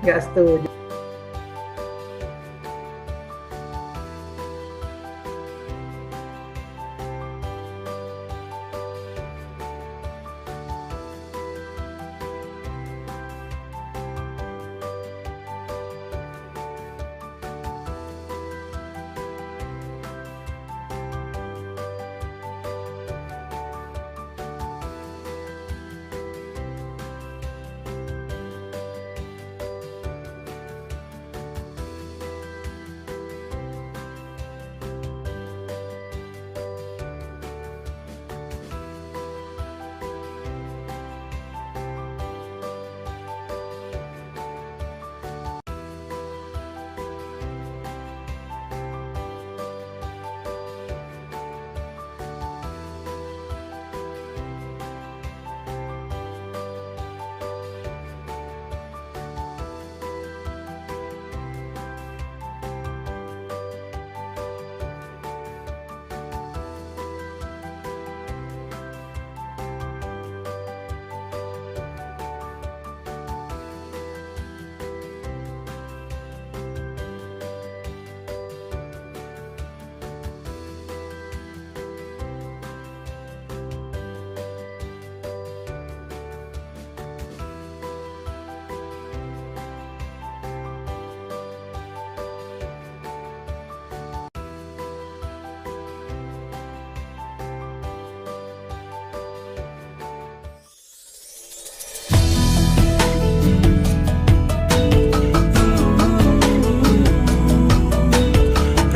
Nggak setuju.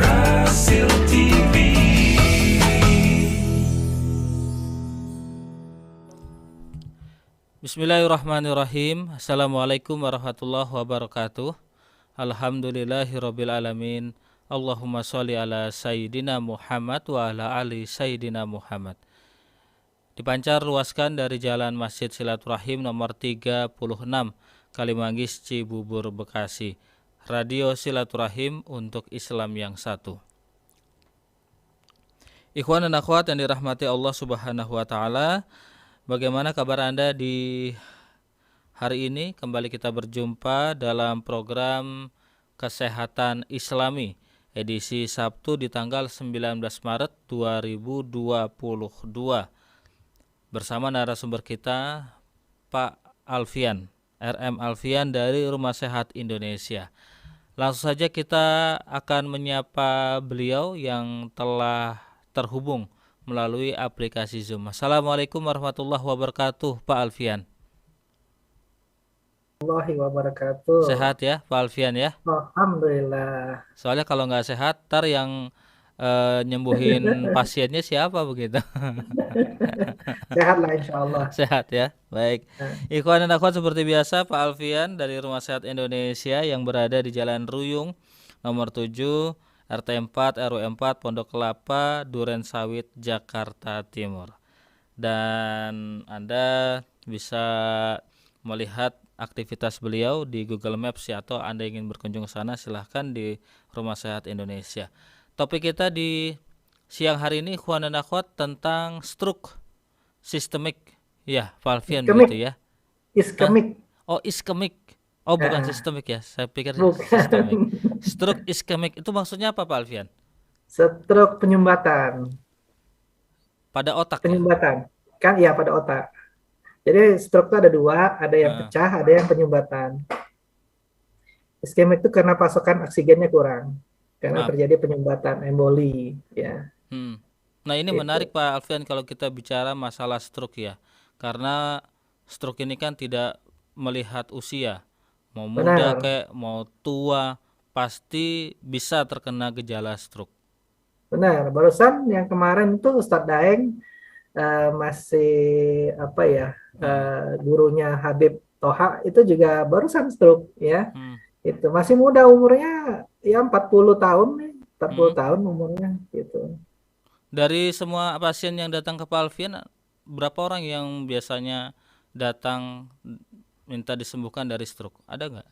Brasil TV. Bismillahirrahmanirrahim. Assalamualaikum warahmatullahi wabarakatuh. Alhamdulillahirabbil alamin. Allahumma sholli ala sayyidina Muhammad wa ala ali sayyidina Muhammad. Dipancar luaskan dari Jalan Masjid Silaturahim nomor 36 Kalimanggis, Cibubur, Bekasi. Radio Silaturahim untuk Islam yang satu. Ikhwan dan akhwat yang dirahmati Allah Subhanahu wa taala, bagaimana kabar Anda di hari ini? Kembali kita berjumpa dalam program Kesehatan Islami edisi Sabtu di tanggal 19 Maret 2022 bersama narasumber kita Pak Alfian, RM Alfian dari Rumah Sehat Indonesia. Langsung saja kita akan menyapa beliau yang telah terhubung melalui aplikasi Zoom. Assalamualaikum warahmatullahi wabarakatuh, Pak Alfian. Warahmatullahi wabarakatuh. Sehat ya, Pak Alfian ya? Alhamdulillah. Soalnya kalau nggak sehat, ntar yang nyembuhin pasiennya siapa begitu? Sehat lah insya Allah. Sehat ya, baik. Ikhwan dan akhwat, seperti biasa Pak Alfian dari Rumah Sehat Indonesia yang berada di Jalan Ruyung nomor 7 RT 4 RW 4 Pondok Kelapa, Duren Sawit, Jakarta Timur. Dan Anda bisa melihat aktivitas beliau di Google Maps ya, atau Anda ingin berkunjung ke sana silahkan di Rumah Sehat Indonesia. Topik kita di siang hari ini ikhwan dan akhwat tentang stroke sistemik. Ya, Pak Alfian begitu ya. Iskemik. Oh, iskemik. Oh, bukan sistemik ya. Saya pikir Bukan. sistemik. Stroke iskemik itu maksudnya apa, Pak Alfian? Stroke penyumbatan. Pada otak ya? Penyumbatan. Kan ya pada otak. Jadi stroke itu ada dua, ada yang pecah, ada yang penyumbatan. Iskemik itu karena pasokan oksigennya kurang. Karena terjadi penyumbatan emboli ya. Nah, ini menarik Pak Alfian kalau kita bicara masalah stroke ya. Karena stroke ini kan tidak melihat usia. Mau muda kayak mau tua pasti bisa terkena gejala stroke. Benar, barusan yang kemarin tuh Ustadz Daeng masih apa ya, gurunya Habib Toha itu juga barusan stroke ya. Itu masih muda umurnya ya 40 tahun nih, 40 tahun umurnya gitu. Dari semua pasien yang datang ke Pak Alfian, berapa orang yang biasanya datang minta disembuhkan dari stroke? Ada nggak?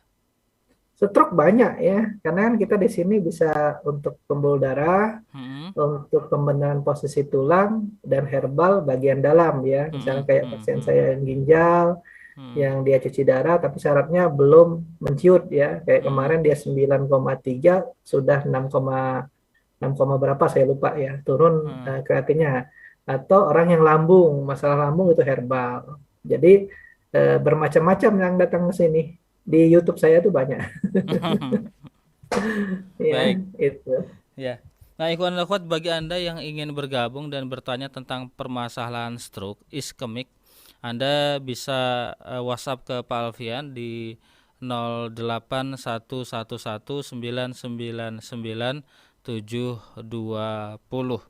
Stroke banyak ya, karena kan kita di sini bisa untuk pembuluh darah, untuk pembenahan posisi tulang dan herbal bagian dalam ya. Misalnya kayak pasien saya yang ginjal, yang dia cuci darah, tapi syaratnya belum menciut ya. Kayak Hmm. kemarin dia 9,3 sudah 6, berapa saya lupa ya, turun Hmm. kreatinnya. Atau orang yang lambung, masalah lambung itu herbal. Jadi bermacam-macam yang datang ke sini. Di YouTube saya tuh banyak ya, Baik. itu. Ya. Nah, ikhwan dan akhwat, bagi Anda yang ingin bergabung dan bertanya tentang permasalahan stroke iskemik, Anda bisa WhatsApp ke Pak Alfian di 08111999 720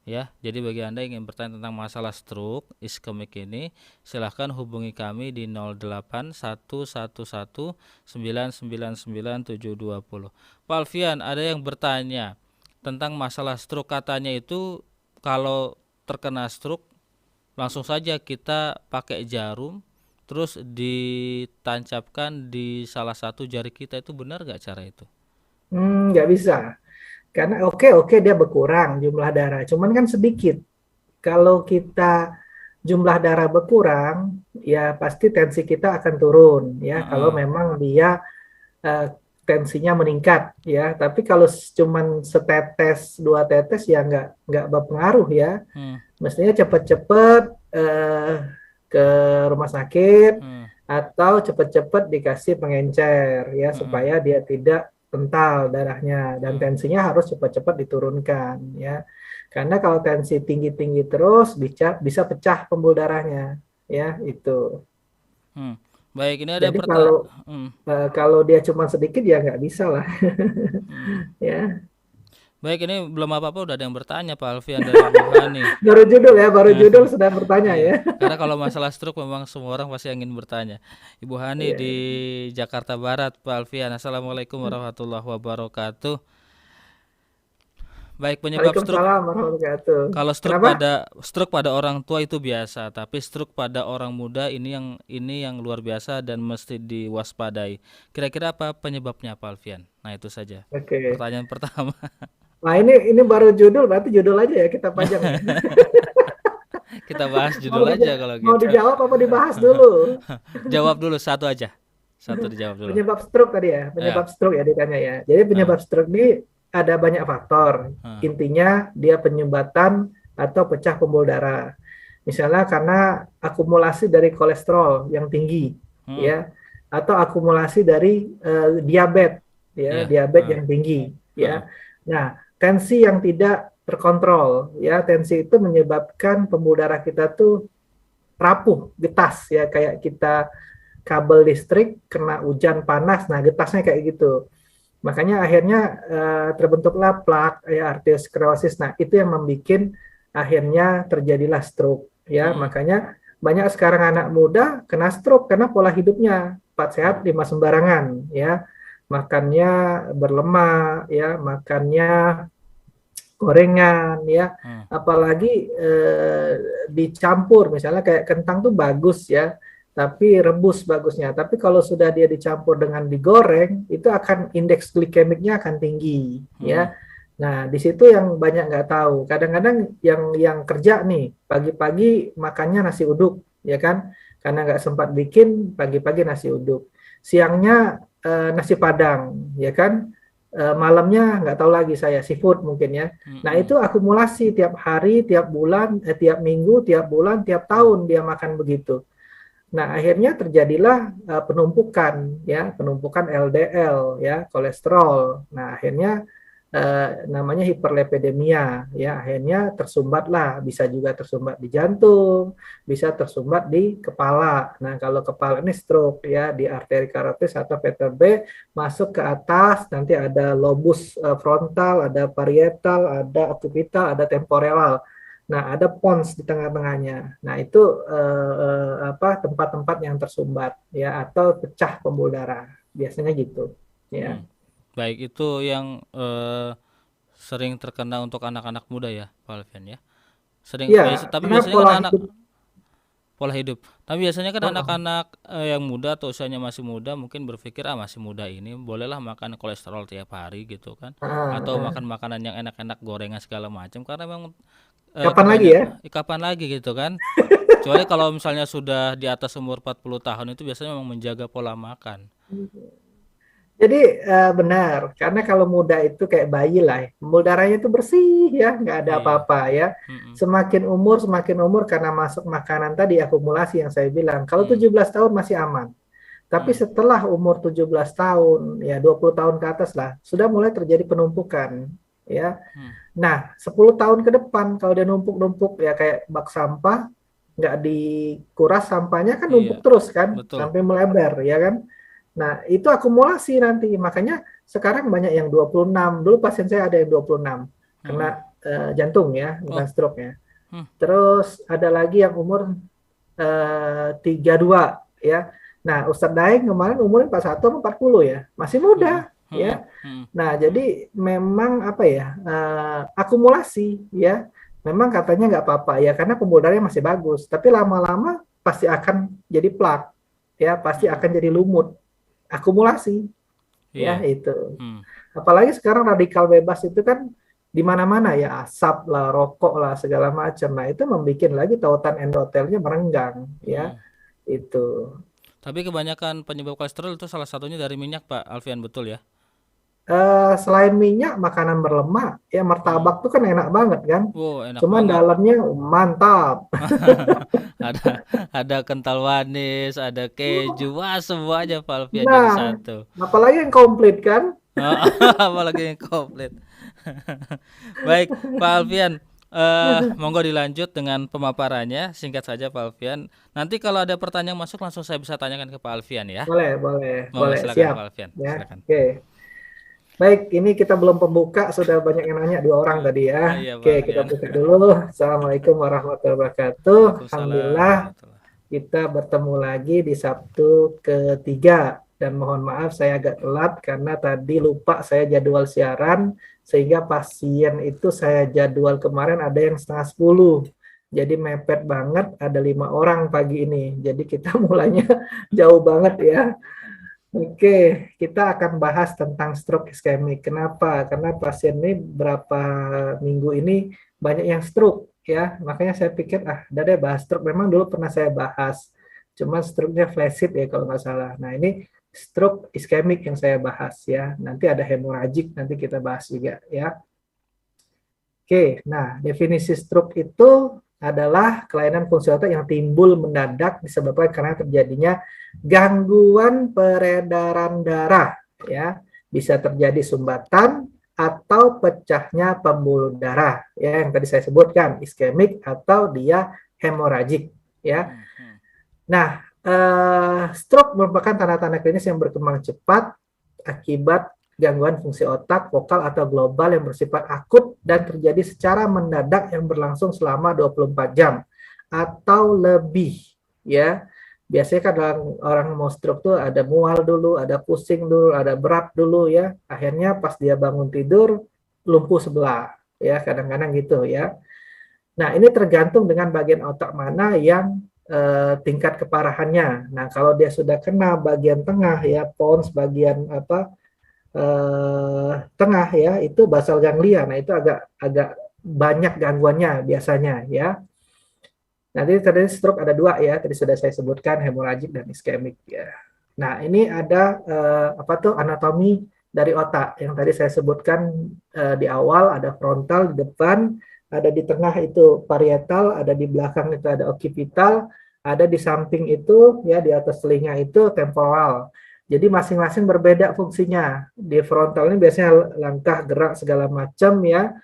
ya. Jadi bagi Anda yang ingin bertanya tentang masalah stroke iskemik ini, silahkan hubungi kami di 08111999 720. Pak Alfian, ada yang bertanya tentang masalah stroke, katanya itu kalau terkena stroke langsung saja kita pakai jarum terus ditancapkan di salah satu jari kita, itu benar gak cara itu? Nggak bisa. Karena oke oke dia berkurang jumlah darah, cuman kan sedikit. Kalau kita jumlah darah berkurang, ya pasti tensi kita akan turun ya. Kalau Heeh. memang dia eh, tensinya meningkat ya. Tapi kalau cuman setetes dua tetes ya nggak berpengaruh ya. Hmm. Mestinya cepet-cepet ke rumah sakit Hmm. atau cepet-cepet dikasih pengencer ya Hmm. supaya dia tidak kental darahnya dan Hmm. tensinya harus cepat-cepat diturunkan ya. Karena kalau tensi tinggi-tinggi terus bisa pecah pembuluh darahnya ya itu. Hmm. Baik, ini ada Jadi pertanyaan. Hmm. kalau dia cuma sedikit ya nggak bisa lah Hmm. ya. Baik, ini belum apa-apa udah ada yang bertanya Pak Alfian dari Ibu Hani. Baru judul ya, baru judul sudah bertanya Iya, ya. karena kalau masalah stroke memang semua orang pasti ingin bertanya. Ibu Hani Iya, di iya. Jakarta Barat, Pak Alfian. Assalamualaikum warahmatullahi wabarakatuh. Baik, penyebab stroke. Waalaikumsalam warahmatullahi wabarakatuh. Kalau Kenapa? stroke pada orang tua itu biasa, tapi stroke pada orang muda ini yang luar biasa dan mesti diwaspadai. Kira-kira apa penyebabnya, Pak Alfian? Nah, itu saja. Oke. Pertanyaan pertama. Nah, ini baru judul, berarti judul aja ya kita panjang ya. Kita bahas Mau judul aja kalau mau gitu. dijawab apa dibahas dulu? Jawab dulu satu aja. Satu dijawab dulu. Penyebab stroke tadi ya, Ya. penyebab stroke ya ditanya ya. Jadi Nah, penyebab stroke ini ada banyak faktor. nah, Intinya dia penyumbatan atau pecah pembuluh darah. Misalnya karena akumulasi dari kolesterol yang tinggi, hmm, ya, atau akumulasi dari diabetes, ya, ya, diabetes yang tinggi, ah, ya. Nah, tensi yang tidak terkontrol, ya, tensi itu menyebabkan pembuluh darah kita tuh rapuh, getas, ya, kayak kita kabel listrik kena hujan panas, nah getasnya kayak gitu. Makanya akhirnya terbentuklah plak, ya, arteriosklerosis. Nah, itu yang membuat akhirnya terjadilah stroke. Ya, hmm, makanya banyak sekarang anak muda kena stroke karena pola hidupnya 4 sehat 5 sembarangan. Ya, makannya berlemak, ya, makannya gorengan, ya, hmm, apalagi dicampur, misalnya kayak kentang tuh bagus ya, tapi rebus bagusnya. Tapi kalau sudah dia dicampur dengan digoreng, itu akan indeks glikemiknya akan tinggi, hmm, ya. Nah, di situ yang banyak nggak tahu. Kadang-kadang yang kerja nih pagi-pagi makannya nasi uduk, ya kan? Karena nggak sempat bikin pagi-pagi nasi uduk. Siangnya nasi padang, ya kan? Malamnya nggak tahu lagi saya seafood mungkin ya. Nah hmm, itu akumulasi tiap hari, tiap bulan, tiap minggu, tiap bulan, tiap tahun dia makan begitu. Nah, akhirnya terjadilah penumpukan ya, penumpukan LDL ya, kolesterol. Nah, akhirnya namanya hiperlipidemia ya, akhirnya tersumbatlah, bisa juga tersumbat di jantung, bisa tersumbat di kepala. Nah, kalau kepala ini stroke ya, di arteri karotis atau vertebrae masuk ke atas, nanti ada lobus frontal, ada parietal, ada occipital, ada temporal. Nah, ada pons di tengah-tengahnya. Nah, itu tempat-tempat yang tersumbat ya atau pecah pembuluh darah. Biasanya gitu. hmm. Ya. Baik, itu yang sering terkena untuk anak-anak muda ya, Pak Alfian ya. Ya, Tapi karena biasanya kan pola anak hidup. pola hidup. Tapi biasanya kan Oh, anak-anak yang muda atau usianya masih muda mungkin berpikir masih muda ini bolehlah makan kolesterol tiap hari gitu kan, ah, atau ah. makan makanan yang enak-enak gorengan segala macam karena memang Kapan lagi kebanyak ya? kapan lagi gitu kan. Kecuali kalau misalnya sudah di atas umur 40 tahun itu biasanya memang menjaga pola makan. Jadi benar, karena kalau muda itu kayak bayi lah, pembuluh darahnya itu bersih ya, nggak ada Iya. apa-apa ya. Mm-mm. Semakin umur karena masuk makanan tadi akumulasi yang saya bilang. Kalau Hmm. 17 tahun masih aman. Tapi Hmm. setelah umur 17 tahun, ya 20 tahun ke atas lah, sudah mulai terjadi penumpukan ya. Hmm. Nah, 10 tahun ke depan kalau dia numpuk-numpuk ya kayak bak sampah, nggak dikuras sampahnya kan numpuk Iya, terus kan, betul. sampai melebar ya kan. Nah, itu akumulasi nanti. Makanya sekarang banyak yang 26. Dulu pasien saya ada yang 26 Mm-mm. kena jantung ya, bukan Oh. stroke ya. Hmm. Terus ada lagi yang umur 32 ya. Nah, Ustadz Daeng kemarin umurnya 41 atau 40 ya. Masih Mm-mm. muda Mm-mm. ya. Mm-mm. Nah, jadi memang apa ya? Akumulasi ya. Memang katanya nggak apa-apa ya karena pembuluh darahnya masih bagus, tapi lama-lama pasti akan jadi plak ya, pasti Mm-mm. akan jadi lumut. Akumulasi ya Iya. itu. Hmm. Apalagi sekarang radikal bebas itu kan di mana-mana ya, asap lah, rokok lah, segala macam. Nah, itu membuat lagi tautan endotelnya merenggang ya Hmm. itu. Tapi kebanyakan penyebab kolesterol itu salah satunya dari minyak, Pak Alfian, betul ya? Selain minyak, makanan berlemak ya, Hmm. martabak tuh kan enak banget kan. Wow, enak Cuman banget. dalamnya mantap. Ada ada kental manis, ada keju, wah semuanya Pak Alfian jadi Nah, satu. apalagi yang komplit kan. Apalagi yang komplit. Baik, Pak Alfian, monggo dilanjut dengan pemaparannya. Singkat saja Pak Alfian. Nanti kalau ada pertanyaan masuk langsung saya bisa tanyakan ke Pak Alfian ya. Boleh, boleh, Monggo boleh. silakan Siap Pak Alfian, ya. silakan. Oke. Baik, ini kita belum pembuka, sudah banyak yang nanya, 2 orang tadi ya. Iya Pak Oke, kita Alfian. buka dulu. Assalamualaikum warahmatullahi wabarakatuh. Waalaikumsalam Alhamdulillah warahmatullahi. kita bertemu lagi di Sabtu ketiga. Dan mohon maaf saya agak telat karena tadi lupa saya jadwal siaran, sehingga pasien itu saya jadwal kemarin ada yang setengah 10. Jadi mepet banget, ada 5 orang pagi ini. Jadi kita mulainya jauh banget ya. Oke, kita akan bahas tentang stroke iskemik. Kenapa? Karena pasien ini berapa minggu ini banyak yang stroke ya. Makanya saya pikir udah deh bahas stroke. Memang dulu pernah saya bahas. Cuma stroke-nya flaccid ya kalau nggak salah. Nah, ini stroke iskemik yang saya bahas ya. Nanti ada hemoragik, nanti kita bahas juga ya. Oke, nah definisi stroke itu adalah kelainan fungsi otak yang timbul mendadak disebabkan karena terjadinya gangguan peredaran darah ya, bisa terjadi sumbatan atau pecahnya pembuluh darah ya, yang tadi saya sebutkan iskemik atau dia hemoragik ya. Nah, stroke merupakan tanda-tanda klinis yang berkembang cepat akibat gangguan fungsi otak, vokal, atau global yang bersifat akut dan terjadi secara mendadak yang berlangsung selama 24 jam atau lebih ya. Biasanya kan orang mau stroke tuh ada mual dulu, ada pusing dulu, ada berat dulu ya. Akhirnya pas dia bangun tidur lumpuh sebelah ya, kadang-kadang gitu ya. Nah, ini tergantung dengan bagian otak mana yang tingkat keparahannya. Nah, kalau dia sudah kena bagian tengah ya, pons bagian apa tengah ya, itu basal ganglia. Nah, itu agak banyak gangguannya biasanya ya. Nanti tadi stroke ada 2 ya, tadi sudah saya sebutkan hemoragik dan iskemik ya. Nah, ini ada apa tuh anatomi dari otak yang tadi saya sebutkan di awal, ada frontal di depan, ada di tengah itu parietal, ada di belakang itu ada occipital, ada di samping itu ya di atas telinga itu temporal. Jadi masing-masing berbeda fungsinya. Di frontal ini biasanya langkah, gerak segala macam ya.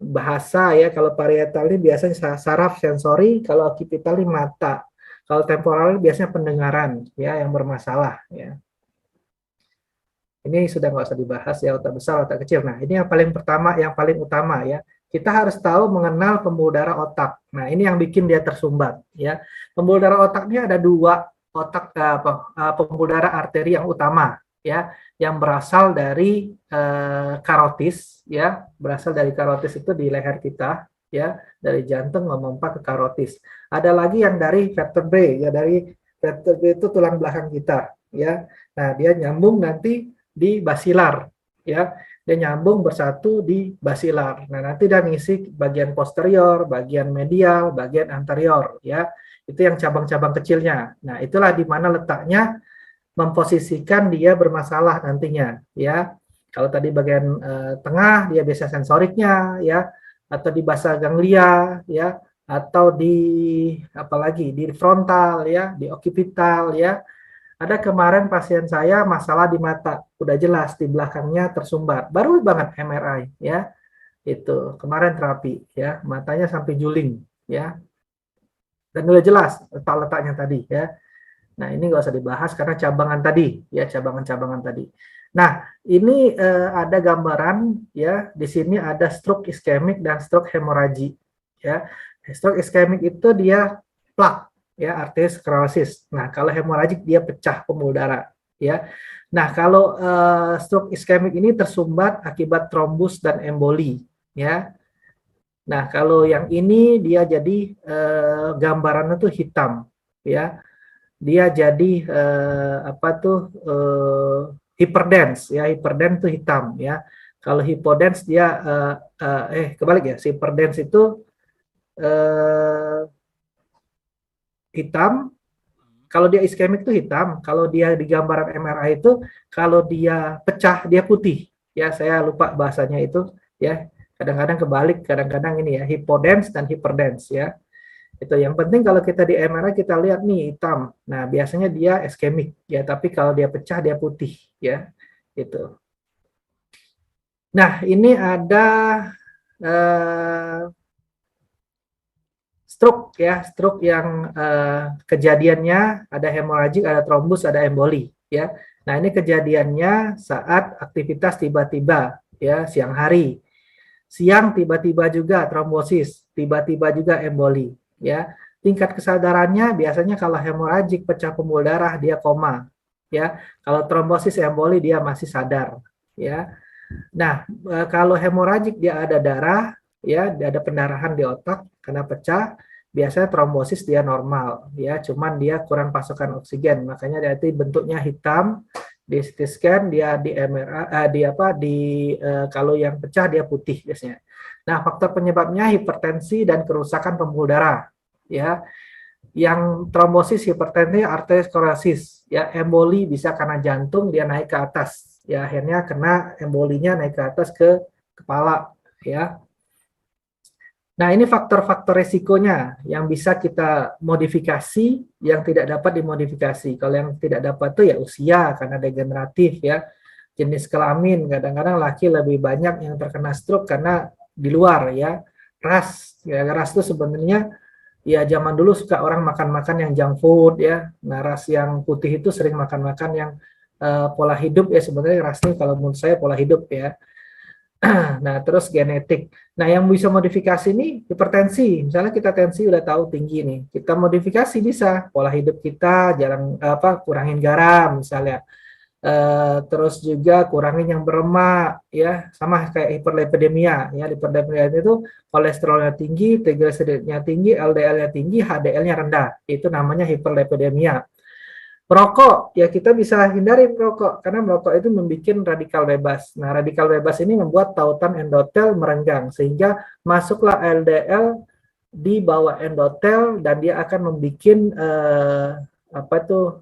Bahasa ya, kalau parietal ini biasanya saraf sensori, kalau occipital ini mata. Kalau temporal ini biasanya pendengaran ya yang bermasalah ya. Ini sudah nggak usah dibahas ya, otak besar, otak kecil. Nah, ini yang paling pertama, yang paling utama ya. Kita harus tahu mengenal pembuluh darah otak. Nah, ini yang bikin dia tersumbat ya. Pembuluh darah otaknya ada 2 otak pembuluh darah arteri yang utama ya, yang berasal dari karotis ya, berasal dari karotis itu di leher kita ya, dari jantung memompa ke karotis. Ada lagi yang dari vertebrae ya, dari vertebrae itu tulang belakang kita ya. Nah, dia nyambung nanti di basilar ya, dia nyambung bersatu di basilar. Nah, nanti dia ngisi bagian posterior, bagian medial, bagian anterior ya. Itu yang cabang-cabang kecilnya. Nah, itulah di mana letaknya memposisikan dia bermasalah nantinya, ya. Kalau tadi bagian tengah dia biasa sensoriknya, ya, atau di basa ganglia, ya, atau di apalagi di frontal, ya, di occipital, ya. Ada kemarin pasien saya masalah di mata, udah jelas di belakangnya tersumbat, baru banget MRI, ya, itu kemarin terapi, ya, matanya sampai juling, ya, dan udah jelas letak-letaknya tadi, ya. Nah, ini nggak usah dibahas karena cabangan tadi, ya, cabangan-cabangan tadi. Nah, ini ada gambaran, ya, di sini ada stroke iskemik dan stroke hemoragi, ya. Stroke iskemik itu dia plak, ya, arteriosklerosis. Nah, kalau hemoragik dia pecah pembuluh darah, ya. Nah, kalau stroke iskemik ini tersumbat akibat trombus dan emboli, ya. Nah, kalau yang ini dia jadi gambarannya tuh hitam, ya. Dia jadi apa tuh hyperdense, ya. Hyperdense itu hitam, ya. Kalau hypodense dia kebalik ya, si hyperdense itu hitam. Kalau dia iskemik itu hitam, kalau dia di gambaran MRI itu kalau dia pecah dia putih. Ya, saya lupa bahasanya itu, ya. Kadang-kadang kebalik, kadang-kadang ini ya, hypodense dan hyperdense, ya. Itu yang penting kalau kita di MRI kita lihat nih hitam. Nah, biasanya dia iskemik, ya, tapi kalau dia pecah dia putih, ya. Itu. Nah, ini ada stroke, ya, stroke yang kejadiannya ada hemoragik, ada trombus, ada emboli, ya. Nah, ini kejadiannya saat aktivitas tiba-tiba, ya, siang hari. Siang tiba-tiba juga trombosis, tiba-tiba juga emboli, ya. Tingkat kesadarannya biasanya kalau hemoragik pecah pembuluh darah dia koma, ya. Kalau trombosis emboli dia masih sadar, ya. Nah, kalau hemoragik dia ada darah, ya, ada pendarahan di otak karena pecah, biasanya trombosis dia normal, ya, cuman dia kurang pasokan oksigen, makanya nanti bentuknya hitam di CT scan, dia di MRI, kalau yang pecah dia putih biasanya. Nah, faktor penyebabnya hipertensi dan kerusakan pembuluh darah, ya. Yang trombosis, hipertensi, arteriosklerosis, ya, emboli bisa karena jantung dia naik ke atas, ya, akhirnya kena embolinya naik ke atas ke kepala, ya. Nah, ini faktor-faktor resikonya yang bisa kita modifikasi, yang tidak dapat dimodifikasi. Kalau yang tidak dapat itu ya usia karena degeneratif, ya. Jenis kelamin, kadang-kadang laki lebih banyak yang terkena stroke karena di luar, ya. Ras, ya, ras itu sebenarnya ya zaman dulu suka orang makan-makan yang junk food, ya. Nah, ras yang putih itu sering makan-makan yang pola hidup, ya, sebenarnya ras ini kalau menurut saya pola hidup, ya. Nah, terus genetik. Nah, yang bisa modifikasi ini hipertensi. Misalnya kita tensi udah tahu tinggi nih. Kita modifikasi bisa pola hidup kita, jarang kurangin garam misalnya. Terus juga kurangin yang berlemak, ya, sama kayak hiperlipidemia, ya. Hiperlipidemia itu kolesterolnya tinggi, trigliseridnya tinggi, LDL-nya tinggi, HDL-nya rendah. Itu namanya hiperlipidemia. Merokok, ya, kita bisa hindari merokok karena merokok itu membuat radikal bebas. Nah, radikal bebas ini membuat tautan endotel merenggang sehingga masuklah LDL di bawah endotel dan dia akan membuat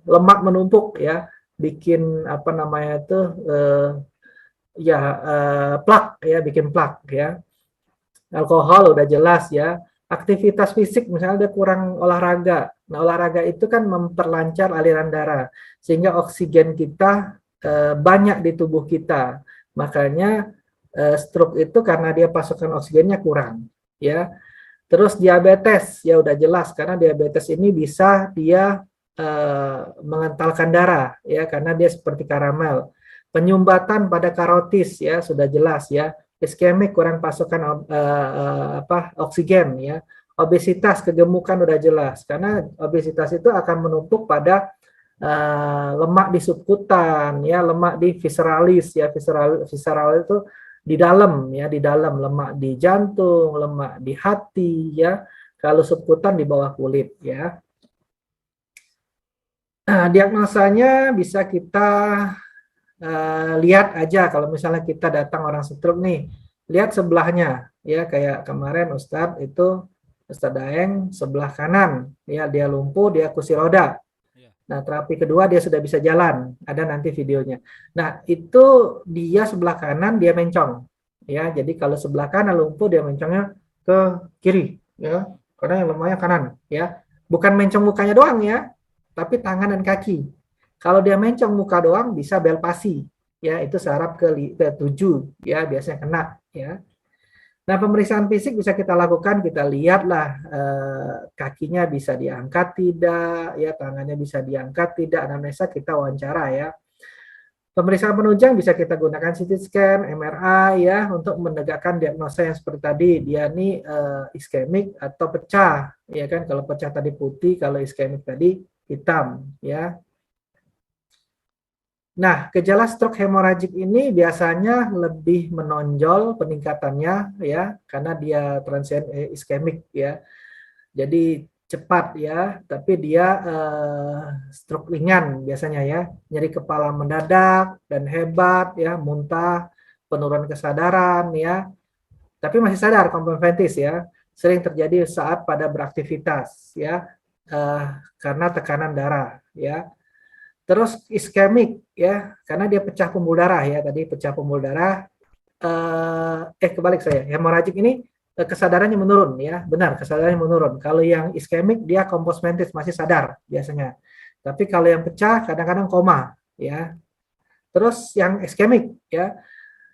lemak menumpuk, ya, bikin plak, ya, bikin plak, ya. Alkohol udah jelas, ya. Aktivitas fisik misalnya dia kurang olahraga. Nah, olahraga itu kan memperlancar aliran darah sehingga oksigen kita banyak di tubuh kita. Makanya stroke itu karena dia pasokan oksigennya kurang, ya. Terus diabetes, ya, udah jelas karena diabetes ini bisa dia mengentalkan darah, ya, karena dia seperti karamel. Penyumbatan pada karotis, ya, sudah jelas, ya. Iskemik kurang pasokan oksigen, ya. Obesitas, kegemukan udah jelas karena obesitas itu akan menumpuk pada lemak di subkutan, ya, lemak di visceralis, ya. Visceral itu di dalam, ya, di dalam lemak di jantung, lemak di hati, ya. Kalau subkutan di bawah kulit, ya. Nah, diagnosanya bisa kita lihat aja kalau misalnya kita datang orang stroke nih, lihat sebelahnya, ya, kayak kemarin Ustadz itu Ustadz Daeng sebelah kanan, ya dia lumpuh, dia kursi roda. Nah, terapi kedua dia sudah bisa jalan, ada nanti videonya. Nah, itu dia sebelah kanan dia mencong, ya. Jadi kalau sebelah kanan lumpuh dia mencongnya ke kiri, ya. Karena yang lemahnya kanan, ya. Bukan mencong mukanya doang ya, tapi tangan dan kaki. Kalau dia mencong muka doang bisa belpasi, ya. Itu saraf ke 7, ya biasanya kena, ya. Nah, pemeriksaan fisik bisa kita lakukan, kita lihatlah kakinya bisa diangkat tidak, ya tangannya bisa diangkat tidak, anamnesa kita wawancara ya. Pemeriksaan penunjang bisa kita gunakan CT scan, MRI ya untuk menegakkan diagnosa yang seperti tadi, dia ini iskemik atau pecah, ya kan? Kalau pecah tadi putih, kalau iskemik tadi hitam, ya. Nah, gejala stroke hemoragik ini biasanya lebih menonjol peningkatannya ya, karena dia transient iskemik ya. Jadi cepat ya, tapi dia stroke ringan biasanya ya. Nyeri kepala mendadak dan hebat ya, muntah, penurunan kesadaran ya. Tapi masih sadar, kompenventis ya. Sering terjadi saat pada beraktivitas ya, karena tekanan darah ya. Terus iskemik ya, karena dia pecah pembuluh darah ya, tadi pecah pembuluh darah. Kebalik saya, hemoragik ini kesadarannya menurun ya, benar kesadarannya menurun. Kalau yang iskemik dia komposmentis masih sadar biasanya. Tapi kalau yang pecah kadang-kadang koma ya. Terus yang iskemik ya,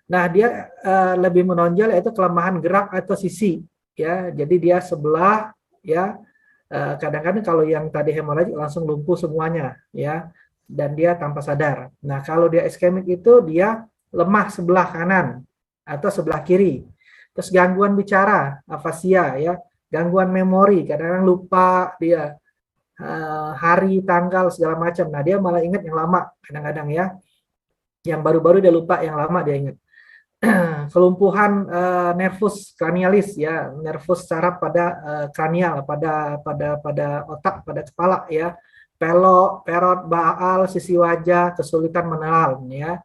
nah dia lebih menonjol yaitu kelemahan gerak atau sisi ya. Jadi dia sebelah ya. Kadang-kadang kalau yang tadi hemoragik langsung lumpuh semuanya ya, dan dia tanpa sadar. Nah, kalau dia iskemik itu dia lemah sebelah kanan atau sebelah kiri. Terus gangguan bicara, afasia ya, gangguan memori, kadang-kadang lupa dia hari, tanggal segala macam. Nah, dia malah ingat yang lama kadang-kadang ya. Yang baru-baru dia lupa, yang lama dia ingat. Kelumpuhan nervus cranialis ya, nervus saraf pada kranial, pada otak, pada kepala ya. Pelok, perot, baal, sisi wajah, kesulitan menelan ya.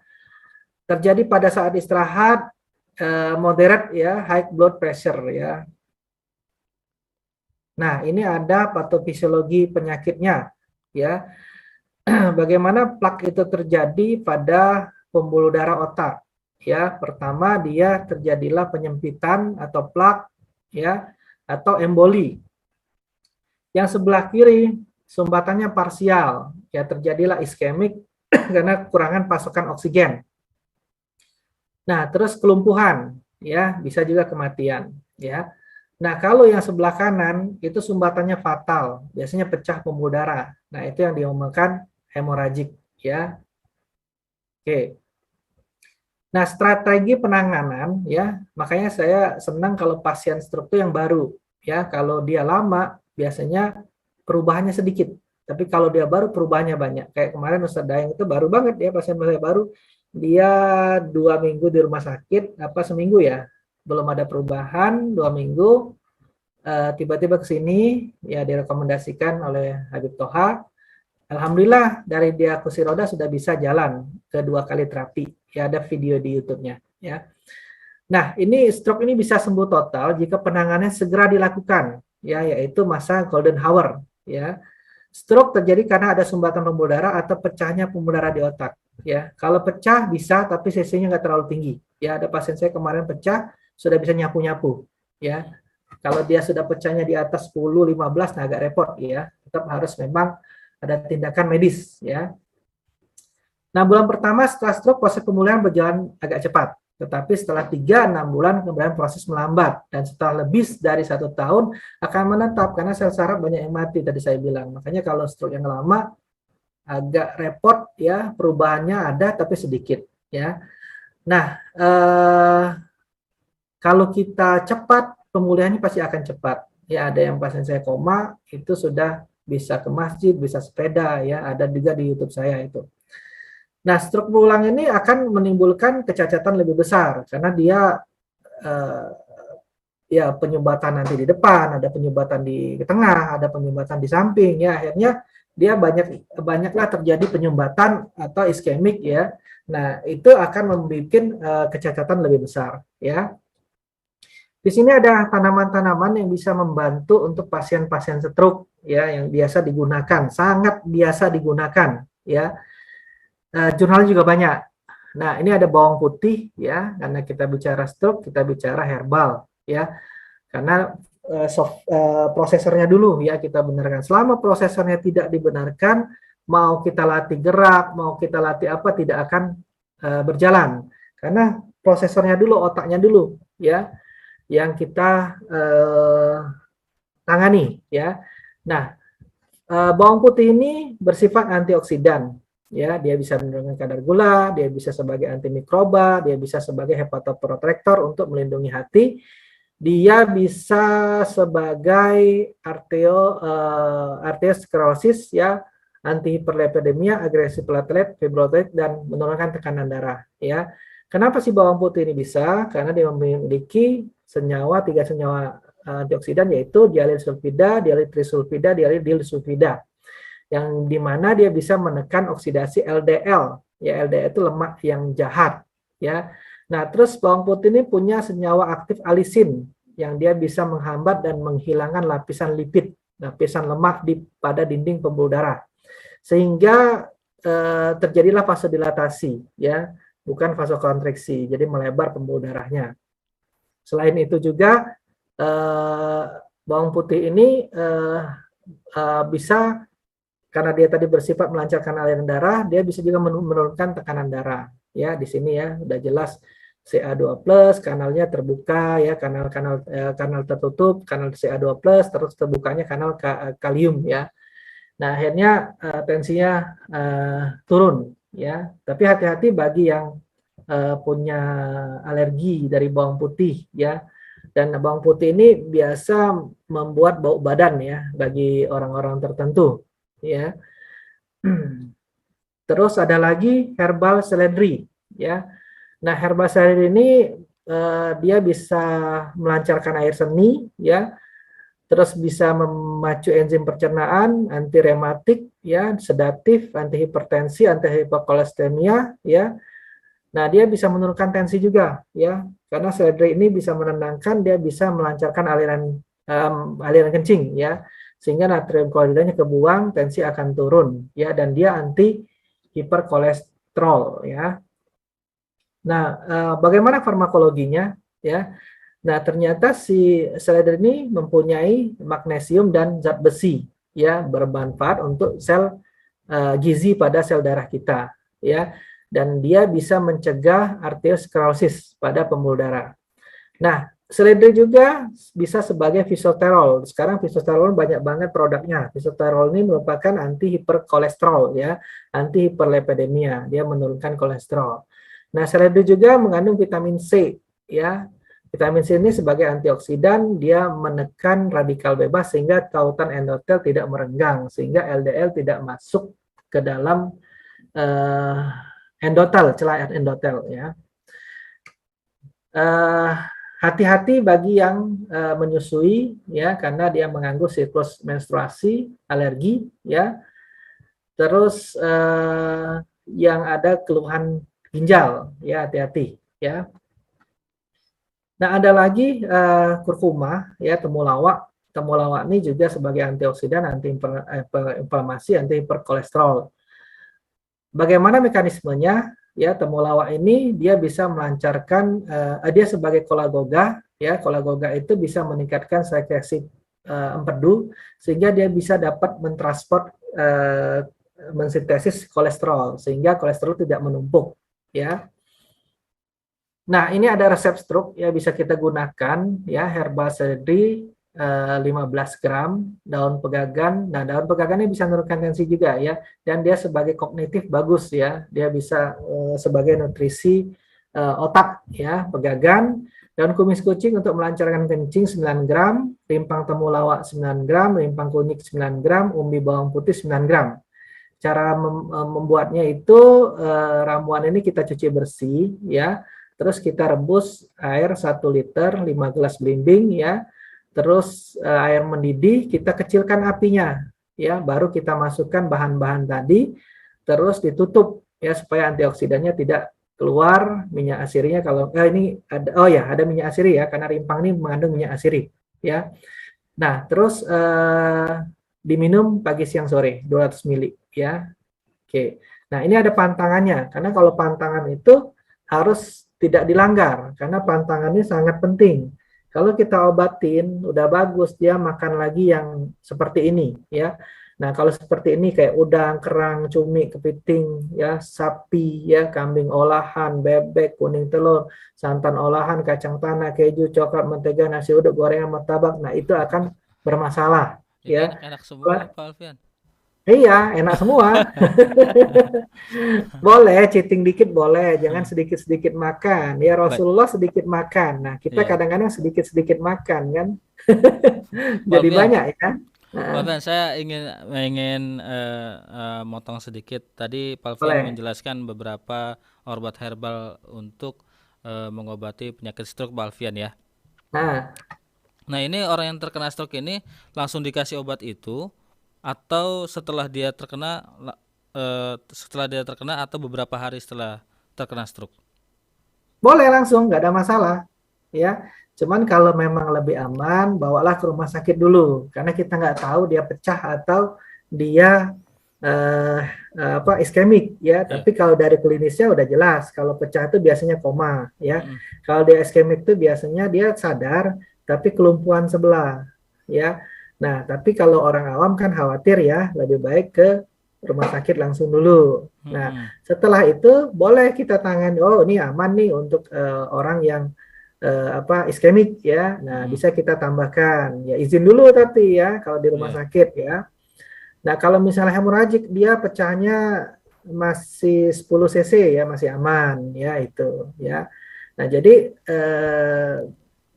Terjadi pada saat istirahat, moderate ya, high blood pressure ya. Nah, ini ada patofisiologi penyakitnya ya. Bagaimana plak itu terjadi pada pembuluh darah otak ya. Pertama dia terjadilah penyempitan atau plak ya, atau emboli. Yang sebelah kiri sumbatannya parsial, ya terjadilah iskemik karena kekurangan pasokan oksigen. Nah, terus kelumpuhan, ya bisa juga kematian, ya. Nah, kalau yang sebelah kanan itu sumbatannya fatal, biasanya pecah pembuluh darah. Nah, itu yang dinamakan hemoragik, ya. Oke. Nah, strategi penanganan, ya, makanya saya senang kalau pasien stroke itu yang baru, ya. Kalau dia lama, biasanya perubahannya sedikit, tapi kalau dia baru perubahannya banyak. Kayak kemarin Ustadz Daeng itu baru banget ya, pasien saya baru, dia 2 minggu di rumah sakit, apa seminggu ya, belum ada perubahan, 2 minggu, tiba-tiba ke sini ya direkomendasikan oleh Habib Toha. Alhamdulillah dari dia kursi roda sudah bisa jalan ke 2 kali terapi. Ya ada video di YouTube-nya ya. Nah, ini stroke ini bisa sembuh total jika penanganannya segera dilakukan ya, yaitu masa golden hour ya. Stroke terjadi karena ada sumbatan pembuluh darah atau pecahnya pembuluh darah di otak ya. Kalau pecah bisa tapi cc-nya nggak terlalu tinggi ya. Ada pasien saya kemarin pecah sudah bisa nyapu-nyapu ya. Kalau dia sudah pecahnya di atas 10 15 nah agak repot ya. Tetap harus memang ada tindakan medis ya. Nah, bulan pertama setelah stroke proses pemulihan berjalan agak cepat. Tetapi setelah 3-6 bulan kemudian proses melambat, dan setelah lebih dari 1 tahun akan menetap karena sel saraf banyak yang mati tadi saya bilang. Makanya kalau stroke yang lama agak repot ya, perubahannya ada tapi sedikit ya. Nah, kalau kita cepat pemulihannya pasti akan cepat. Ya, ada yang pasien saya koma itu sudah bisa ke masjid, bisa sepeda ya, ada juga di YouTube saya itu. Nah, stroke berulang ini akan menimbulkan kecacatan lebih besar karena dia ya penyumbatan nanti di depan, ada penyumbatan di tengah, ada penyumbatan di samping ya, akhirnya dia banyaklah terjadi penyumbatan atau iskemik ya. Nah, itu akan membuat kecacatan lebih besar ya. Di sini ada tanaman-tanaman yang bisa membantu untuk pasien-pasien stroke ya, yang biasa digunakan, sangat biasa digunakan ya. Jurnalnya juga banyak. Nah, ini ada bawang putih ya, karena kita bicara stroke, kita bicara herbal ya. Karena prosesornya dulu ya kita benarkan. Selama prosesornya tidak dibenarkan, mau kita latih gerak, mau kita latih apa tidak akan berjalan. Karena prosesornya dulu, otaknya dulu ya yang kita tangani ya. Nah, bawang putih ini bersifat antioksidan ya, dia bisa menurunkan kadar gula, dia bisa sebagai antimikroba, dia bisa sebagai hepatoprotektor untuk melindungi hati, dia bisa sebagai arteriosklerosis ya, antihiperlipidemia, agresi platelet, fibrotik, dan menurunkan tekanan darah ya. Kenapa sih bawang putih ini bisa? Karena dia memiliki tiga senyawa antioksidan, yaitu dialil sulfida, dialil trisulfida, dialil dilsulfida, yang dimana dia bisa menekan oksidasi LDL. Ya, LDL itu lemak yang jahat. Ya. Nah, terus bawang putih ini punya senyawa aktif alisin yang dia bisa menghambat dan menghilangkan lapisan lipid, lapisan lemak pada dinding pembuluh darah, sehingga terjadilah vasodilatasi, ya, bukan vasokonstriksi, jadi melebar pembuluh darahnya. Selain itu juga bawang putih ini bisa, karena dia tadi bersifat melancarkan aliran darah, dia bisa juga menurunkan tekanan darah. Ya, di sini ya udah jelas Ca2+, kanalnya terbuka ya, kanal tertutup, kanal Ca2+, terus terbukanya kanal kalium ya. Nah, akhirnya tensinya turun ya. Tapi hati-hati bagi yang punya alergi dari bawang putih ya. Dan bawang putih ini biasa membuat bau badan ya bagi orang-orang tertentu ya. Terus ada lagi herbal seledri ya. Nah, herbal seledri ini dia bisa melancarkan air seni ya. Terus bisa memacu enzim pencernaan, anti rematik ya, sedatif, anti hipertensi, anti hipokolesteremia ya. Nah, dia bisa menurunkan tensi juga ya. Karena seledri ini bisa menenangkan, dia bisa melancarkan aliran kencing ya. Sehingga natrium kloridanya kebuang, tensi akan turun ya, dan dia anti hiperkolesterol ya. Nah, bagaimana farmakologinya ya? Nah, ternyata si seledri ini mempunyai magnesium dan zat besi ya, bermanfaat untuk sel gizi pada sel darah kita ya, dan dia bisa mencegah arteriosklerosis pada pembuluh darah. Nah, seledri juga bisa sebagai fisoterol. Sekarang fisoterol banyak banget produknya. Fisoterol ini merupakan anti hiperkolesterol ya, anti hiperlipidemia, dia menurunkan kolesterol. Nah, seledri juga mengandung vitamin C ya. Vitamin C ini sebagai antioksidan, dia menekan radikal bebas sehingga tautan endotel tidak merenggang, sehingga LDL tidak masuk ke dalam endotel, celah endotel ya. Hati-hati bagi yang menyusui ya, karena dia mengganggu siklus menstruasi, alergi ya. Terus yang ada keluhan ginjal ya, hati-hati ya. Nah, ada lagi kurkuma ya, temulawak. Temulawak ini juga sebagai antioksidan, anti inflamasi, anti hiperkolesterol. Bagaimana mekanismenya? Ya, temulawak ini dia bisa melancarkan, dia sebagai kolagoga ya. Kolagoga itu bisa meningkatkan sekresi empedu sehingga dia bisa dapat mentransport mensintesis kolesterol sehingga kolesterol tidak menumpuk ya. Nah, ini ada resep stroke ya, bisa kita gunakan ya, herbal seledri 15 gram, daun pegagan. Nah, daun pegagan ini bisa menurunkan tensi juga ya, dan dia sebagai kognitif bagus ya, dia bisa sebagai nutrisi otak ya, pegagan. Daun kumis kucing untuk melancarkan kencing 9 gram, rimpang temulawak 9 gram, rimpang kunyit 9 gram, umbi bawang putih 9 gram. Cara membuatnya itu, ramuan ini kita cuci bersih ya. Terus kita rebus air 1 liter, 5 gelas belimbing ya. Terus air mendidih, kita kecilkan apinya ya, baru kita masukkan bahan-bahan tadi, terus ditutup ya supaya antioksidannya tidak keluar minyak asirinya. Kalau ini ada, ada minyak asiri ya, karena rimpang ini mengandung minyak asiri ya. Nah, terus diminum pagi siang sore 200 mili ya. Oke. Nah, ini ada pantangannya, karena kalau pantangan itu harus tidak dilanggar, karena pantangannya sangat penting. Kalau kita obatin, udah bagus, dia makan lagi yang seperti ini, ya. Nah, kalau seperti ini kayak udang, kerang, cumi, kepiting, ya, sapi, ya, kambing olahan, bebek, kuning telur, santan olahan, kacang tanah, keju, coklat, mentega, nasi uduk, gorengan, martabak. Nah, itu akan bermasalah, Itu ya. enak-enak semua ya Pak Alfian. Iya, enak semua. Boleh, cheating dikit boleh, jangan sedikit-sedikit makan. Ya Baik, Rasulullah sedikit makan. Nah, kita iya. kadang-kadang sedikit-sedikit makan kan. Pak Jadi Alfian, banyak ya. Pak Nah, Alfian, saya ingin motong sedikit. Tadi Pak Alfian boleh. menjelaskan beberapa obat herbal untuk mengobati penyakit stroke Pak Alfian ya. Nah, Nah, ini orang yang terkena stroke ini langsung dikasih obat itu atau setelah dia terkena atau beberapa hari setelah terkena stroke? boleh langsung, nggak ada masalah. Ya, cuman kalau memang lebih aman, bawalah ke rumah sakit dulu, karena kita nggak tahu dia pecah atau dia eh, iskemik ya. Ya. Tapi kalau dari klinisnya udah jelas, kalau pecah itu biasanya koma ya. Mm-mm. Kalau dia iskemik itu biasanya dia sadar tapi kelumpuhan sebelah ya. Nah, tapi kalau orang awam kan khawatir ya, lebih baik ke rumah sakit langsung dulu. Nah, Mm-mm. setelah itu boleh kita tangani. Oh, ini aman nih untuk orang yang iskemik ya. Nah, Mm-mm. bisa kita tambahkan. Ya izin dulu tapi ya kalau di rumah Ya. sakit ya. Nah, kalau misalnya hemoragik dia pecahnya masih 10 cc ya, masih aman ya itu ya. Nah, jadi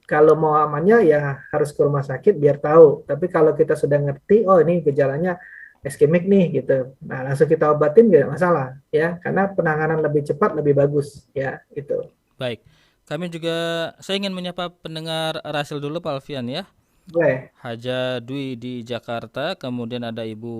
kalau mau amannya ya harus ke rumah sakit biar tahu. Tapi kalau kita sudah ngerti, oh ini gejalanya iskemik nih gitu. Nah, langsung kita obatin nggak masalah ya, karena penanganan lebih cepat lebih bagus ya itu. Baik. Saya ingin menyapa pendengar Rasil dulu Pak Alfian ya. Boleh. Haja Dwi di Jakarta, kemudian ada Ibu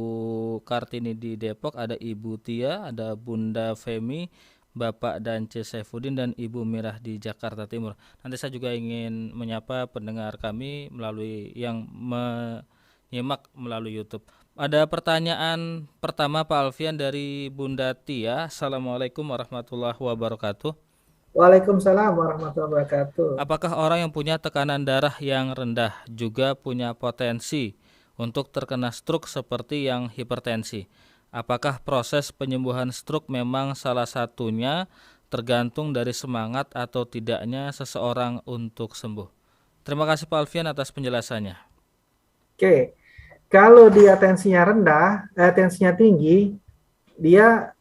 Kartini di Depok, ada Ibu Tia, ada Bunda Femi, Bapak Dance Saifuddin dan Ibu Mirah di Jakarta Timur. Nanti saya juga ingin menyapa pendengar kami melalui yang menyimak melalui YouTube. Ada pertanyaan pertama Pak Alfian dari Bunda Tia. Assalamualaikum warahmatullahi wabarakatuh. Waalaikumsalam warahmatullahi wabarakatuh. Apakah orang yang punya tekanan darah yang rendah juga punya potensi untuk terkena stroke seperti yang hipertensi? Apakah proses penyembuhan stroke memang salah satunya tergantung dari semangat atau tidaknya seseorang untuk sembuh? Terima kasih Pak Alfian atas penjelasannya. Oke, kalau dia tensinya tinggi, dia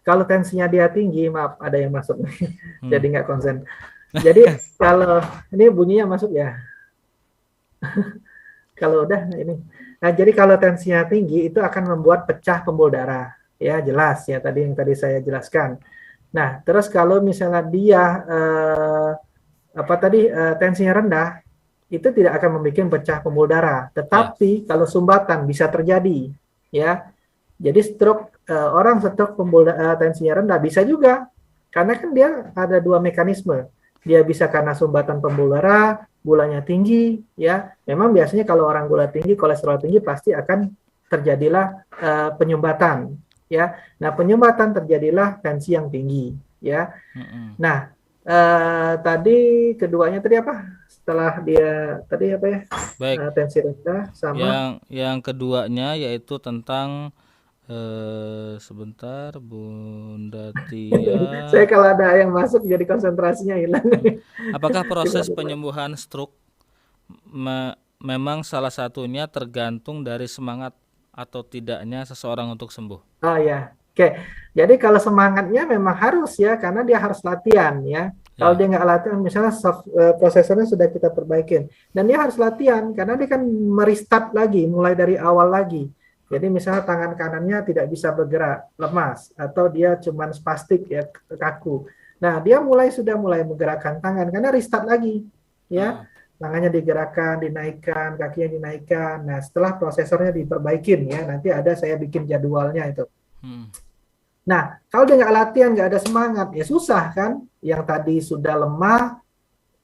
kalau tensinya dia tinggi, maaf ada yang masuk nih, jadi nggak konsen. Jadi kalau ini bunyinya masuk ya, kalau udah ini. Nah, jadi kalau tensinya tinggi itu akan membuat pecah pembuluh darah, ya jelas ya tadi yang tadi saya jelaskan. Nah, terus kalau misalnya dia tensinya rendah, itu tidak akan membuat pecah pembuluh darah. Tetapi kalau sumbatan bisa terjadi, ya. Jadi orang stroke tensinya rendah bisa juga, karena kan dia ada dua mekanisme. Dia bisa karena sumbatan pembuluh darah, gulanya tinggi, ya. Memang biasanya kalau orang gula tinggi, kolesterol tinggi pasti akan terjadilah penyumbatan, ya. Nah, penyumbatan terjadilah tensi yang tinggi, ya. Nah, tadi keduanya tadi apa? Setelah dia tadi apa ya? Baik. Tensi rendah sama yang keduanya yaitu tentang sebentar Bunda Tia. saya kalau ada yang masuk jadi konsentrasinya hilang. Apakah proses penyembuhan stroke memang salah satunya tergantung dari semangat atau tidaknya seseorang untuk sembuh? Oh ya, oke. Jadi kalau semangatnya memang harus ya, karena dia harus latihan ya. Kalau dia nggak latihan, misalnya prosesornya sudah kita perbaikin, dan dia harus latihan karena dia kan merestart lagi, mulai dari awal lagi. Jadi misalnya tangan kanannya tidak bisa bergerak, lemas, atau dia cuman spastik ya, kaku. Nah, dia sudah mulai menggerakkan tangan karena restart lagi, ya. Tangannya digerakkan, dinaikkan, kakinya dinaikkan. Nah, setelah prosesornya diperbaikin ya, nanti ada saya bikin jadwalnya itu. Nah, kalau dia nggak latihan, nggak ada semangat, ya susah kan. Yang tadi sudah lemah,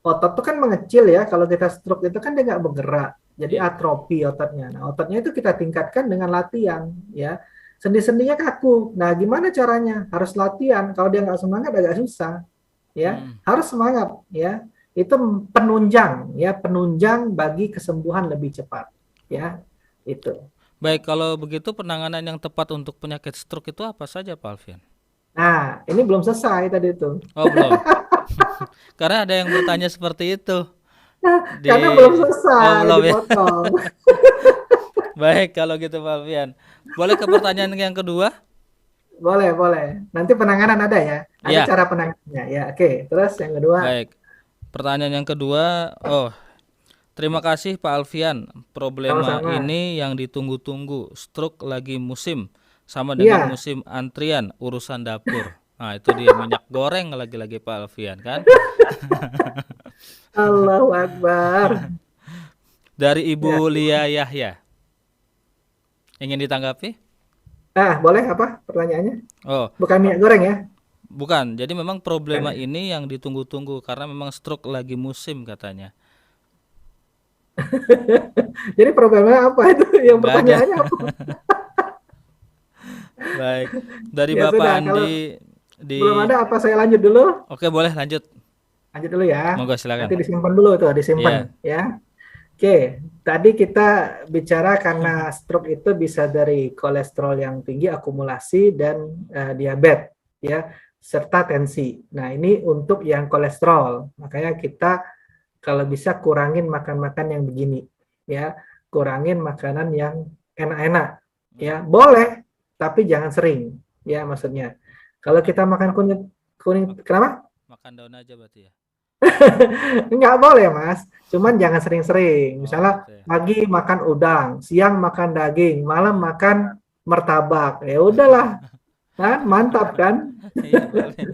otot itu kan mengecil ya. Kalau kita stroke itu kan dia nggak bergerak, jadi Iya. atrofi ototnya. Nah, ototnya itu kita tingkatkan dengan latihan, ya. Sendi-sendinya kaku. Nah, gimana caranya? Harus latihan. Kalau dia nggak semangat agak susah, ya. Hmm. Harus semangat, ya. Itu penunjang, ya, penunjang bagi kesembuhan lebih cepat, ya. Itu. Baik, kalau begitu penanganan yang tepat untuk penyakit stroke itu apa saja, Pak Alfian? Nah, ini belum selesai tadi itu. Oh, belum. Karena ada yang bertanya seperti itu di Karena belum Oh, selesai belum ya. dipotong. Baik, kalau gitu Pak Alfian. Boleh ke pertanyaan yang kedua? Boleh, boleh. Nanti penanganan ada ya. Ada Iya, cara penanganannya ya. Oke, terus yang kedua. baik. Pertanyaan yang kedua, terima kasih Pak Alfian. Problema Sama-sama. ini yang ditunggu-tunggu. Stroke lagi musim, sama dengan Iya, musim antrian urusan dapur. Nah, itu dia minyak goreng lagi-lagi Pak Alfian kan? Allahu Akbar. Dari Ya. Ibu Lia Yahya. Ingin ditanggapi? Boleh apa pertanyaannya? Oh, Bukan minyak goreng ya? bukan. Jadi memang Bukan problema ya? ini yang ditunggu-tunggu karena memang stroke lagi musim katanya. Jadi problemnya apa itu? Yang Nggak ada. pertanyaannya apa? Baik. Dari Ya Bapak sudah, kalau Andi belum di ada apa saya lanjut dulu? Oke, boleh lanjut. Lanjut dulu ya. Monggo Nanti silakan. disimpan dulu tuh, disimpan Iya. ya. Oke, tadi kita bicara karena stroke itu bisa dari kolesterol yang tinggi, akumulasi, dan diabetes, ya, serta tensi. Nah, ini untuk yang kolesterol. Makanya kita kalau bisa kurangin makan-makan yang begini, ya, kurangin makanan yang enak-enak, ya, boleh, tapi jangan sering, ya, maksudnya. Kalau Mak- kita makan kunyit, kuning, mak- kenapa? Makan daun aja berarti ya. Nggak boleh, Mas. Cuman jangan sering-sering. Oh, Misalnya gitu ya. pagi makan udang, siang makan daging, malam makan martabak. Ya udahlah, kan? Mantap kan? Iya, Pak Alfian.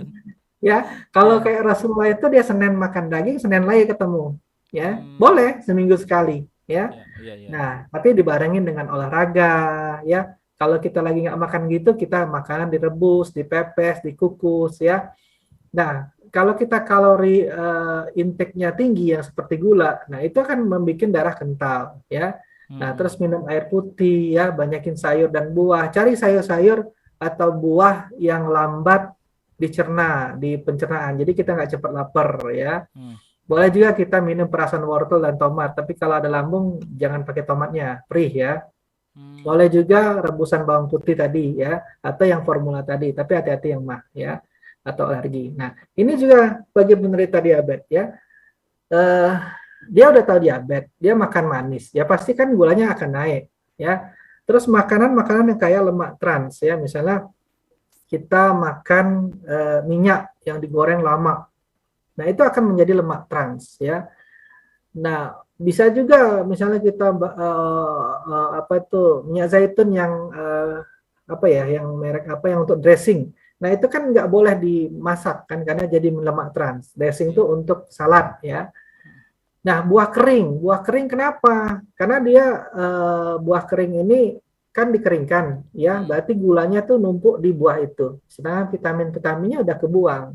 Ya, kalau Iya. kayak Rasulullah itu dia Senin makan daging, Senin lagi ketemu. Ya, Hmm. boleh seminggu sekali. Ya, Iya, iya, iya. nah tapi dibarengin dengan olahraga. Ya, kalau kita lagi nggak makan gitu, kita makanan direbus, dipepes, dikukus. Ya, nah, kalau kita kalori intake-nya tinggi yang seperti gula, nah itu akan membuat darah kental, ya. Nah, Hmm. terus minum air putih, ya, banyakin sayur dan buah. Cari sayur-sayur atau buah yang lambat dicerna di pencernaan. Jadi kita nggak cepat lapar, ya. Hmm. Boleh juga kita minum perasan wortel dan tomat, tapi kalau ada lambung jangan pakai tomatnya, perih ya. Hmm. Boleh juga rebusan bawang putih tadi ya, atau yang formula tadi, tapi hati-hati yang mah ya, atau alergi. Nah, ini juga bagi penderita diabetes ya. Eh, dia udah tahu diabetes, dia makan manis, ya pasti kan gulanya akan naik ya. Terus makanan-makanan yang kaya lemak trans ya, misalnya kita makan minyak yang digoreng lama. Nah, itu akan menjadi lemak trans ya. Nah, bisa juga misalnya kita apa itu minyak zaitun yang apa ya, yang merek apa yang untuk dressing. Nah, itu kan nggak boleh dimasak kan karena jadi lemak trans. Dressing itu Iya. untuk salad ya. Nah, buah kering kenapa? Karena dia buah kering ini kan dikeringkan ya, Hmm. berarti gulanya tuh numpuk di buah itu. Sedangkan vitamin-vitaminnya udah kebuang.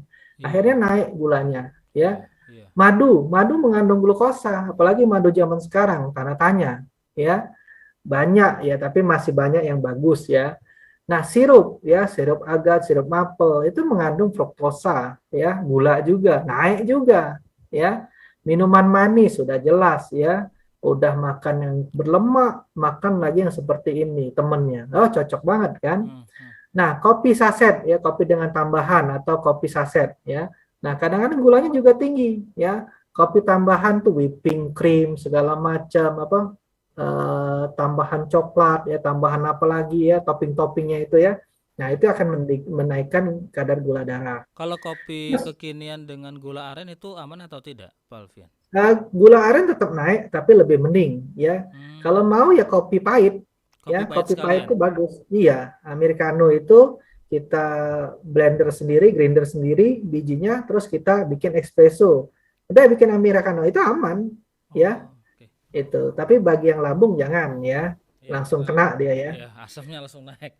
Akhirnya Iya. naik gulanya ya. Iya, iya. Madu mengandung glukosa, apalagi madu zaman sekarang, tanda tanya, ya. Banyak ya, tapi masih banyak yang bagus ya. Nah, sirup ya, sirup agar, sirup maple itu mengandung fruktosa ya, gula juga, naik juga ya. Minuman manis sudah jelas ya. Udah makan yang berlemak, makan lagi yang seperti ini temennya. Oh, cocok banget kan? Hmm. Hmm. Nah, kopi saset ya, kopi dengan tambahan atau kopi saset ya. Nah, kadang-kadang gulanya juga tinggi ya. Kopi tambahan tuh whipping cream segala macam apa tambahan coklat ya, tambahan apa lagi ya, topping-toppingnya itu ya. Nah, itu akan menaikkan kadar gula darah. Kalau kopi Terus, kekinian dengan gula aren itu aman atau tidak, Pak Alfian? gula aren tetap naik tapi lebih mending ya. Hmm. Kalau mau ya kopi pahit Kopi ya, pahit kopi pahit sekalian. itu bagus. Iya, americano itu kita blender sendiri, grinder sendiri bijinya, terus kita bikin espresso. Udah bikin americano itu aman ya, Oh, oke. itu. Tapi bagi yang lambung jangan ya. langsung kena dia ya. Ya, asamnya langsung naik.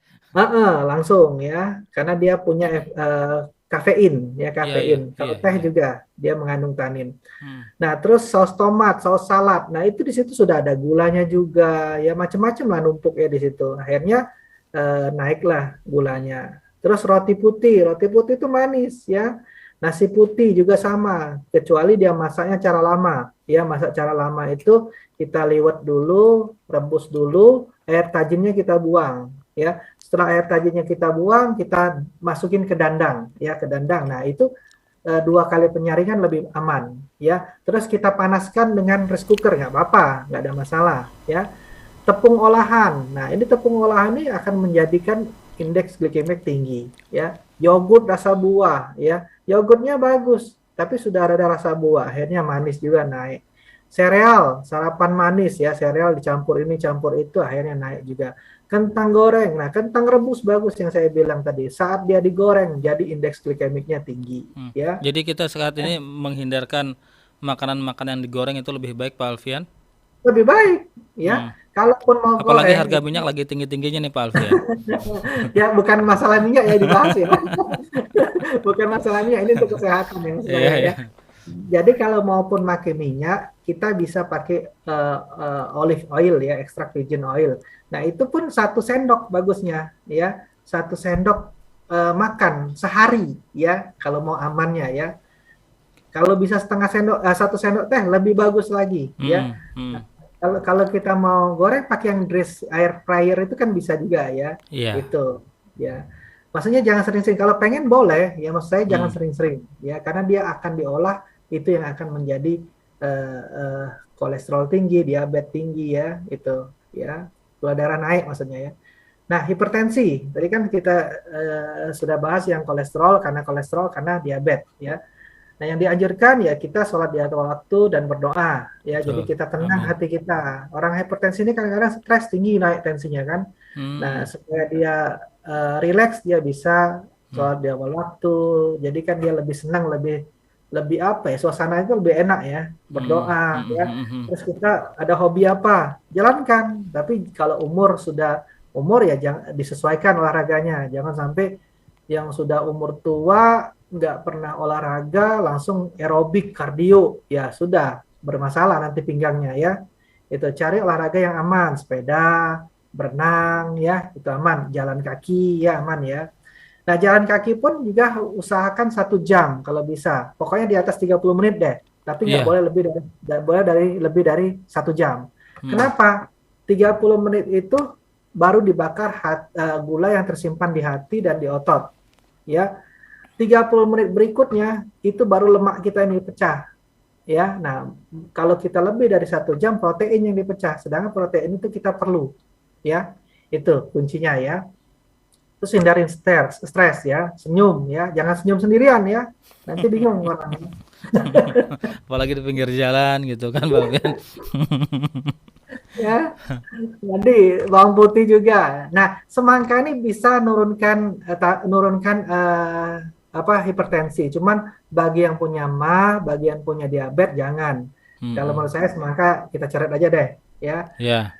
Langsung ya, karena dia punya kafein ya, kafein. Kalau teh Iya. juga dia mengandung tanin. Hmm. Nah, terus saus tomat, saus salad. Nah, itu di situ sudah ada gulanya juga, ya macam-macam lah numpuk ya di situ. Akhirnya naiklah gulanya. Terus roti putih itu manis ya. Nasi putih juga sama, kecuali dia masaknya cara lama. Ya, masak cara lama itu kita liwet dulu, rebus dulu, air tajinnya kita buang. Ya, setelah air tajinnya kita buang, kita masukin ke dandang, ya ke dandang. Nah, itu 2 kali penyaringan lebih aman, ya. Terus kita panaskan dengan rice cooker, nggak apa-apa, nggak ada masalah, ya. Tepung olahan, nah ini tepung olahan ini akan menjadikan indeks glikemik tinggi, ya. Yogurt rasa buah, ya. Yogurtnya bagus, tapi sudah ada rasa buah, akhirnya manis juga naik. Sereal, sarapan manis ya, sereal dicampur ini, campur itu, akhirnya naik juga. Kentang goreng, nah kentang rebus bagus yang saya bilang tadi, saat dia digoreng, jadi indeks glikemiknya tinggi, ya. Jadi kita saat ini menghindarkan makanan-makanan yang digoreng itu lebih baik, Pak Alfian. Lebih baik, ya. Kalaupun mau Apalagi goreng, harga minyak lagi tinggi-tingginya nih, Pak Alfian. ya bukan masalah minyak ya dibahas ya. Bukan masalah minyak, ini untuk kesehatan ya maksud saya ya. Iya. Jadi kalau maupun pakai minyak, kita bisa pakai olive oil ya, extract virgin oil. Nah itu pun 1 sendok bagusnya ya, 1 sendok makan sehari ya, kalau mau amannya ya. Kalau bisa 1/2 sendok, 1 sendok teh lebih bagus lagi ya. Hmm. Kalau kita mau goreng pakai yang grease air fryer itu kan bisa juga ya. Iya. Itu ya. Maksudnya jangan sering-sering. Kalau pengen boleh, ya maksud saya jangan sering-sering ya, karena dia akan diolah itu yang akan menjadi kolesterol tinggi, diabetes tinggi ya, itu ya. Gula darah naik maksudnya ya. Nah, hipertensi. Tadi kan kita sudah bahas yang kolesterol karena diabetes ya. Nah, yang dianjurkan ya kita sholat di atas waktu dan berdoa ya. Jadi kita tenang hati kita. Orang hipertensi ini kadang-kadang stres tinggi naik tensinya kan. Nah, supaya dia rileks, dia bisa sholat di awal waktu. Jadi kan dia lebih senang, lebih apa ya? Suasana itu lebih enak ya. Berdoa ya. Terus kita ada hobi apa? Jalankan. Tapi kalau umur ya jangan disesuaikan olahraganya. Jangan sampai yang sudah umur tua nggak pernah olahraga langsung aerobik kardio, ya sudah bermasalah nanti pinggangnya ya. Itu cari olahraga yang aman, sepeda, berenang ya, itu aman. Jalan kaki ya aman ya. Nah, jalan kaki pun juga usahakan 1 jam kalau bisa. Pokoknya di atas 30 menit deh. Tapi nggak boleh lebih dari 1 jam. Kenapa? 30 menit itu baru dibakar gula yang tersimpan di hati dan di otot. Ya. 30 menit berikutnya itu baru lemak kita yang dipecah. Ya. Nah, kalau kita lebih dari 1 jam protein yang dipecah. Sedangkan protein itu kita perlu. Ya. Itu kuncinya ya. Terus hindarin stres ya, senyum ya. Jangan senyum sendirian ya. Nanti bingung orang. Apalagi di pinggir jalan gitu kan, Pak Alfian. Ya. Jadi bawang putih juga. Nah, semangka ini bisa nurunkan hipertensi. Cuman bagi yang punya bagi yang punya diabetes jangan. Kalau menurut saya semangka kita coret aja deh, ya. Iya.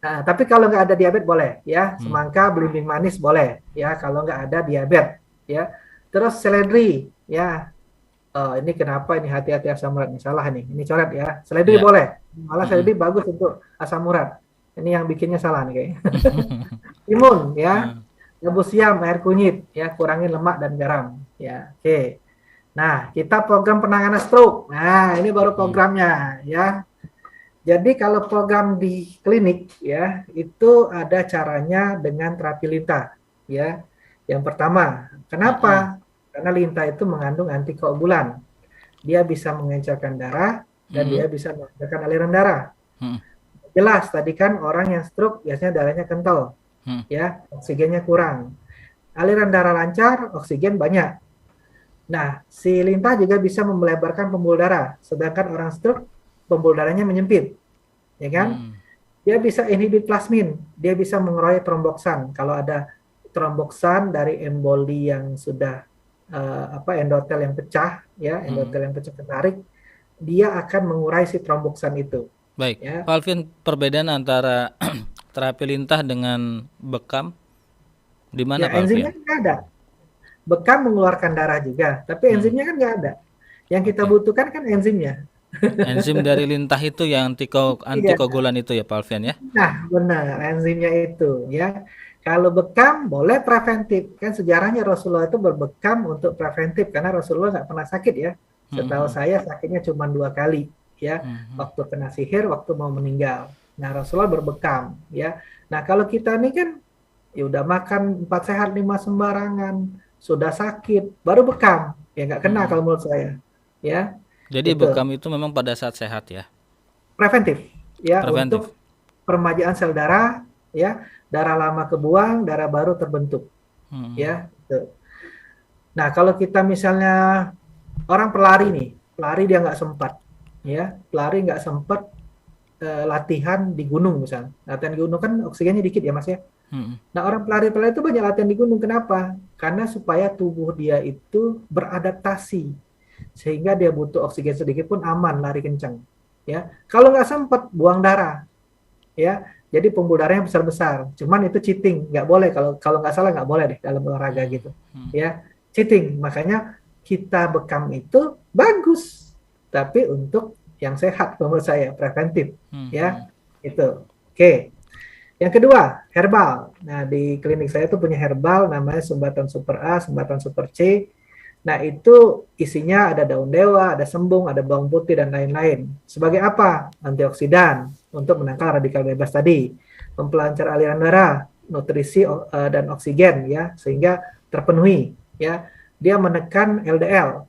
Nah, tapi kalau nggak ada diabetes boleh, ya. Semangka, belimbing manis boleh, ya. Kalau nggak ada diabetes, ya. Terus seledri, ya. Ini kenapa ini hati-hati asam urat nih, salah nih. Ini coret ya. Seledri boleh. Malah seledri bagus untuk asam urat. Ini yang bikinnya salah nih kayaknya. Timun, ya. Rebus siam, air kunyit, ya, kurangin lemak dan garam, ya. Oke. Nah, kita program penanganan stroke. Nah, ini baru programnya, ya. Jadi kalau program di klinik, ya, itu ada caranya dengan terapi lintah, ya. Yang pertama, kenapa? Karena lintah itu mengandung antikoagulan. Dia bisa mengencerkan darah dan dia bisa mengencerkan aliran darah. Jelas, tadi kan orang yang stroke biasanya darahnya kental. Ya, oksigennya kurang. Aliran darah lancar, oksigen banyak. Nah, si lintah juga bisa melebarkan pembuluh darah, sedangkan orang stroke pembuluh darahnya menyempit, ya kan? Dia bisa inhibit plasmin, dia bisa mengurangi tromboksan. Kalau ada tromboksan dari emboli yang sudah endotel yang pecah, ya, endotel yang pecah ketarik, dia akan mengurai si tromboksan itu. Baik, Ya. Pak Alvin, perbedaan antara terapi lintah dengan bekam di mana Ya Pak enzimnya Alfian? kan nggak ada. Bekam mengeluarkan darah juga, tapi enzimnya kan nggak ada. Yang kita Oke. butuhkan kan enzimnya. Enzim dari lintah itu yang Iya. antikoagulan itu ya Pak Alfian ya? Nah, benar enzimnya itu ya. Kalau bekam boleh preventif. Kan sejarahnya Rasulullah itu berbekam untuk preventif karena Rasulullah nggak pernah sakit ya. Setahu Mhm, saya sakitnya cuma 2 kali ya. mhm, Waktu kena sihir, waktu mau meninggal. Nah, Rasulullah berbekam ya. Nah, kalau kita ini kan ya udah makan 4 sehat 5 sembarangan, sudah sakit, baru bekam. Ya nggak kena mhm. kalau menurut saya. Ya, Jadi itu bekam itu memang pada saat sehat ya, preventif ya preventif. untuk permajaan sel darah ya, darah lama kebuang, darah baru terbentuk Mhm, ya. Gitu. Nah, kalau kita misalnya orang pelari nih, pelari dia nggak sempat ya, pelari nggak sempat latihan di gunung misalnya. Latihan di gunung kan oksigennya dikit ya Mas ya. mhm, Nah, orang pelari-pelari itu banyak latihan di gunung. Kenapa? Karena supaya tubuh dia itu beradaptasi sehingga dia butuh oksigen sedikit pun aman lari kencang. Ya, kalau nggak sempat buang darah, ya. Jadi pembuluh darahnya besar-besar. Cuman itu cheating, nggak boleh kalau kalau nggak salah nggak boleh deh dalam olahraga mhm, gitu. mhm, Ya, cheating. Makanya kita bekam itu bagus, tapi untuk yang sehat menurut saya preventif, mhm, ya. Itu. Oke. Yang kedua, herbal. Nah, di klinik saya itu punya herbal namanya sumbatan super A, sumbatan super C. Nah, itu isinya ada daun dewa, ada sembung, ada bawang putih, dan lain-lain. Sebagai apa? Antioksidan untuk menangkal radikal bebas tadi. Mempelancar aliran darah, nutrisi dan oksigen ya, sehingga terpenuhi ya. Dia menekan LDL.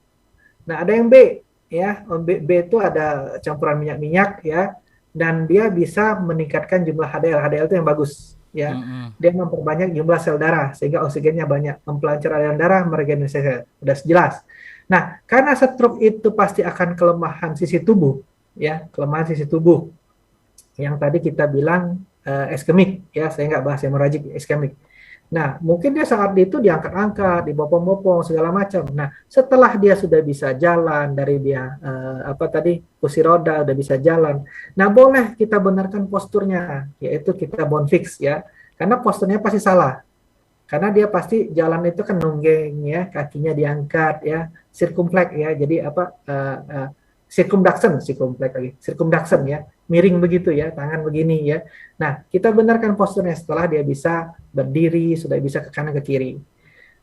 Nah, ada yang B ya. B itu ada campuran minyak-minyak ya, dan dia bisa meningkatkan jumlah HDL. HDL itu yang bagus ya. mhm, Dia memperbanyak jumlah sel darah sehingga oksigennya banyak, mempelancar aliran darah, meregenerasi. Udah jelas. Nah, karena stroke itu pasti akan kelemahan sisi tubuh ya, kelemahan sisi tubuh yang tadi kita bilang iskemik ya, saya nggak bahas hemoragik, iskemik. Nah, mungkin dia saat itu diangkat-angkat, dibopong-bopong segala macam. Nah, setelah dia sudah bisa jalan dari dia apa tadi kursi roda udah bisa jalan. Nah, boleh kita benarkan posturnya, yaitu kita bone fix ya. Karena posturnya pasti salah. Karena dia pasti jalan itu kan nunggeng ya, kakinya diangkat ya, circumflex ya. Jadi apa circumduction, circumflex lagi, circumduction ya, miring begitu ya, tangan begini ya. Nah, kita benarkan posturnya setelah dia bisa berdiri, sudah bisa ke kanan ke kiri.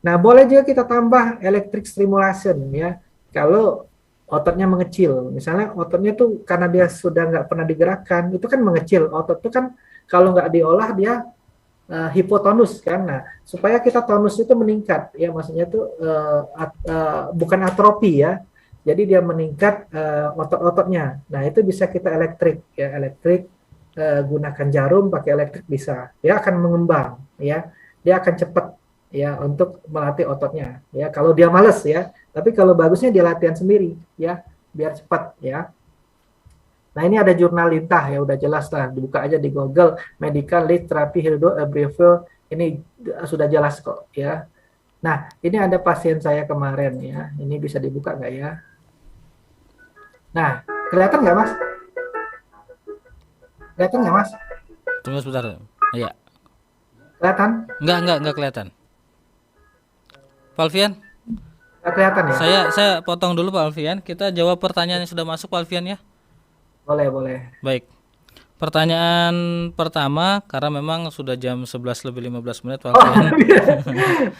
Nah, boleh juga kita tambah electric stimulation ya. Kalau ototnya mengecil, misalnya ototnya tuh karena dia sudah nggak pernah digerakkan, itu kan mengecil. Otot itu kan kalau nggak diolah dia hipotonus kan. Nah, supaya kita tonus itu meningkat ya, maksudnya itu bukan atrofi ya. Jadi dia meningkat otot-ototnya. Nah, itu bisa kita elektrik ya, elektrik gunakan jarum pakai elektrik bisa. Dia akan mengembang ya. Dia akan cepat ya untuk melatih ototnya ya. Kalau dia males ya. Tapi kalau bagusnya dia latihan sendiri ya, biar cepat ya. Nah, ini ada jurnal lintah ya, udah jelas lah, dibuka aja di Google, Medical Lead Therapy Hildo Abreville, ini sudah jelas kok ya. Nah, ini ada pasien saya kemarin ya, ini bisa dibuka nggak ya? Nah, kelihatan nggak Mas? Kelihatan nggak Mas? tunggu sebentar. Iya. Kelihatan? Enggak kelihatan. Pak Alfian, Nggak kelihatan ya? saya potong dulu Pak Alfian. Kita jawab pertanyaan yang sudah masuk Pak Alfian ya. Boleh, boleh. Baik. Pertanyaan pertama, karena memang sudah jam 11 lebih 15 menit Pak Oh, Alfian. iya.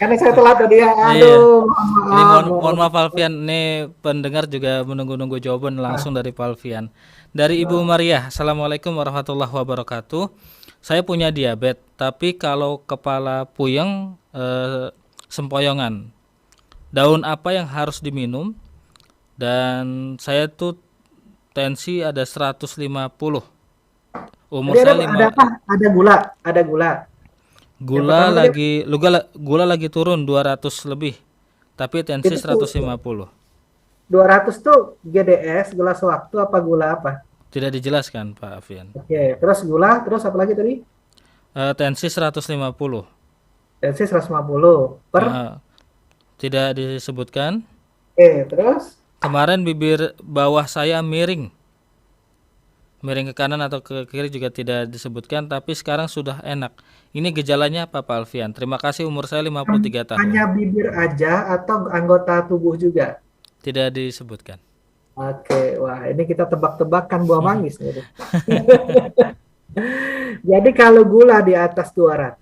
Karena saya telat tadi ya, Iya. aduh, Ini maaf, mohon maaf. maaf Pak Alfian, ini pendengar juga menunggu-nunggu jawaban langsung dari Pak Alfian. Dari Ibu Maria, Assalamualaikum warahmatullahi wabarakatuh. Saya punya diabetes, tapi kalau kepala puyeng sempoyongan. Daun apa yang harus diminum? Dan saya tuh tensi ada 150. Umur Tadi saya ada apa? Ada gula, ada gula. Yang gula pertama tadi lagi gula lagi turun 200 lebih. Tapi tensi itu tuh 150. 200 tuh GDS, gula sewaktu apa gula apa? Tidak dijelaskan Pak Afian. Oke, terus gula, terus apa lagi tadi? Tensi 150. Tensi 150 per. Eh, tidak disebutkan. Oke, terus Kemarin bibir bawah saya miring. Miring ke kanan atau ke kiri juga tidak disebutkan, tapi sekarang sudah enak. Ini gejalanya apa Pak Alfian? Terima kasih, umur saya 53 tahun. Hanya bibir aja atau anggota tubuh juga? Tidak disebutkan. Oke, wah ini kita tebak-tebakan buah manggis nih. Jadi kalau gula di atas 200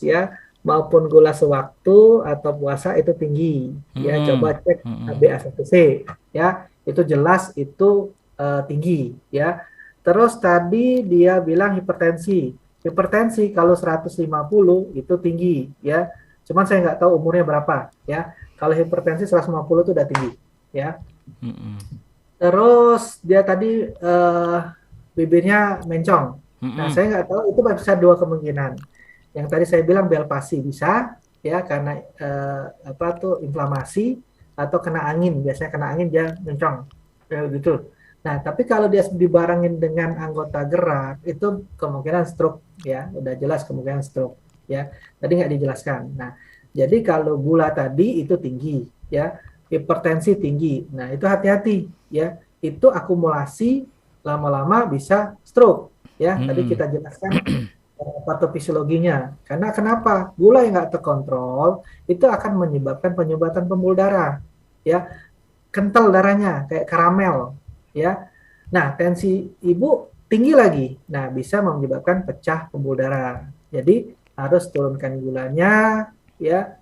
ya, maupun gula sewaktu atau puasa itu tinggi. Ya, coba cek HbA1c ya, itu jelas itu tinggi ya. Terus tadi dia bilang hipertensi. Hipertensi kalau 150 itu tinggi ya. Cuman saya nggak tahu umurnya berapa ya. Kalau hipertensi 150 itu udah tinggi ya. Terus dia tadi bibirnya mencong. Nah, saya nggak tahu, itu bisa dua kemungkinan. Yang tadi saya bilang Bellpassi bisa ya, karena apa tuh inflamasi, atau kena angin. Biasanya kena angin dia mencong ya, gitu. Nah, tapi kalau dia dibarengin dengan anggota gerak, itu kemungkinan stroke ya, udah jelas kemungkinan stroke ya. Tadi nggak dijelaskan. Nah, jadi kalau gula tadi itu tinggi ya, hipertensi tinggi. Nah, itu hati-hati ya. Itu akumulasi lama-lama bisa stroke ya. Tadi kita jelaskan patofisiologinya. Karena kenapa? Gula yang nggak terkontrol itu akan menyebabkan penyumbatan pembuluh darah ya. Kental darahnya kayak karamel ya. Nah, tensi ibu tinggi lagi. Nah, bisa menyebabkan pecah pembuluh darah. Jadi harus turunkan gulanya ya.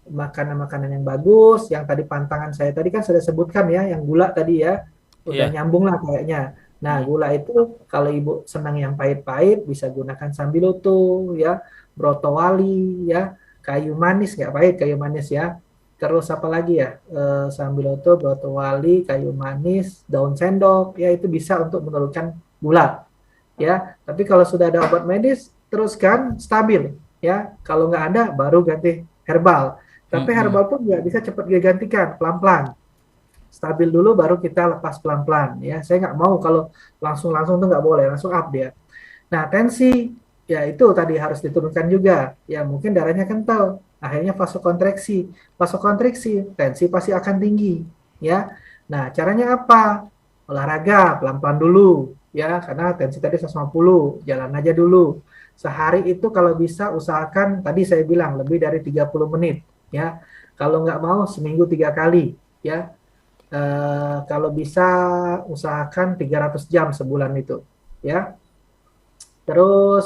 Makanan-makanan yang bagus, yang tadi pantangan saya tadi kan sudah sebutkan ya, yang gula tadi ya. Udah nyambung lah kayaknya. Nah, gula itu kalau ibu senang yang pahit-pahit bisa gunakan sambiloto ya, brotowali ya, kayu manis nggak pahit, kayu manis ya. Terus apa lagi ya? Sambiloto, brotowali, kayu manis, daun sendok ya, itu bisa untuk menurunkan gula. Ya, tapi kalau sudah ada obat medis teruskan stabil ya. Kalau nggak ada baru ganti herbal. Tapi herbal pun nggak bisa cepat digantikan, pelan-pelan. Stabil dulu baru kita lepas pelan-pelan ya. Saya nggak mau kalau langsung tuh nggak boleh, langsung up dia. Nah, tensi ya itu tadi harus diturunkan juga. Ya mungkin darahnya kental, akhirnya vasokonstriksi. Vasokonstriksi, tensi pasti akan tinggi ya. Nah, caranya apa? Olahraga pelan-pelan dulu ya, karena tensi tadi 150, jalan aja dulu. Sehari itu kalau bisa usahakan, tadi saya bilang lebih dari 30 menit ya. Kalau nggak mau seminggu 3 kali ya. Kalau bisa usahakan 300 jam sebulan itu ya. Terus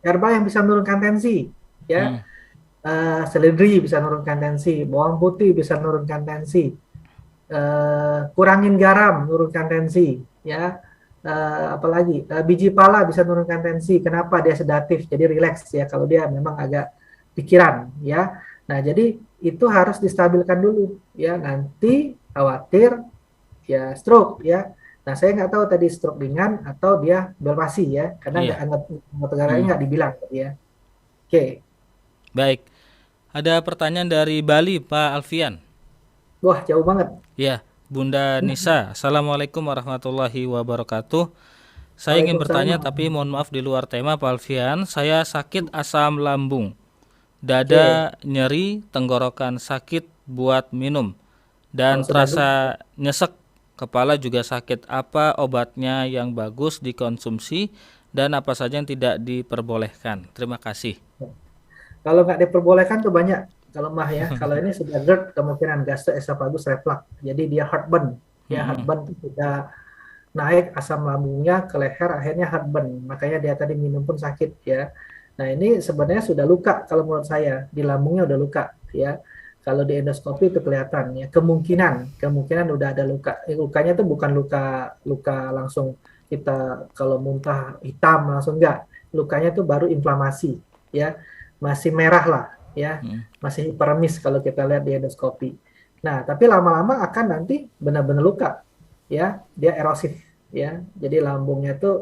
herbal yang bisa menurunkan tensi ya. Seledri bisa menurunkan tensi, bawang putih bisa menurunkan tensi, kurangin garam menurunkan tensi ya. Apalagi biji pala bisa menurunkan tensi. Kenapa? Dia sedatif, jadi rileks ya kalau dia memang agak pikiran ya. Nah, jadi itu harus distabilkan dulu ya, nanti khawatir ya stroke ya. Nah, saya nggak tahu tadi stroke ringan atau dia Bellpassi ya, karena anggota negaranya nggak dibilang ya. Oke. Baik, ada pertanyaan dari Bali Pak Alfian. Wah, jauh banget. Ya, Bunda Nisa. Assalamualaikum warahmatullahi wabarakatuh. Saya ingin bertanya tapi mohon maaf di luar tema Pak Alfian. Saya sakit asam lambung, dada nyeri, tenggorokan sakit buat minum, dan terasa nyesek. Kepala juga sakit. Apa obatnya yang bagus dikonsumsi dan apa saja yang tidak diperbolehkan? Terima kasih. Kalau nggak diperbolehkan tuh banyak. Kalau mah ya, kalau ini sudah GERD, kemungkinan gastroesophagus reflux. Jadi dia heartburn. Ya, heartburn itu sudah naik asam lambungnya ke leher, akhirnya heartburn. Makanya dia tadi minum pun sakit ya. Nah, ini sebenarnya sudah luka kalau menurut saya. Di lambungnya udah luka ya. Kalau di endoskopi itu kelihatan ya, kemungkinan udah ada luka. Lukanya itu bukan luka langsung kita kalau muntah hitam langsung, enggak. Lukanya itu baru inflamasi ya. Masih merah lah ya. Masih hiperemis kalau kita lihat di endoskopi. Nah, tapi lama-lama akan nanti benar-benar luka ya. Dia erosif ya. Jadi lambungnya itu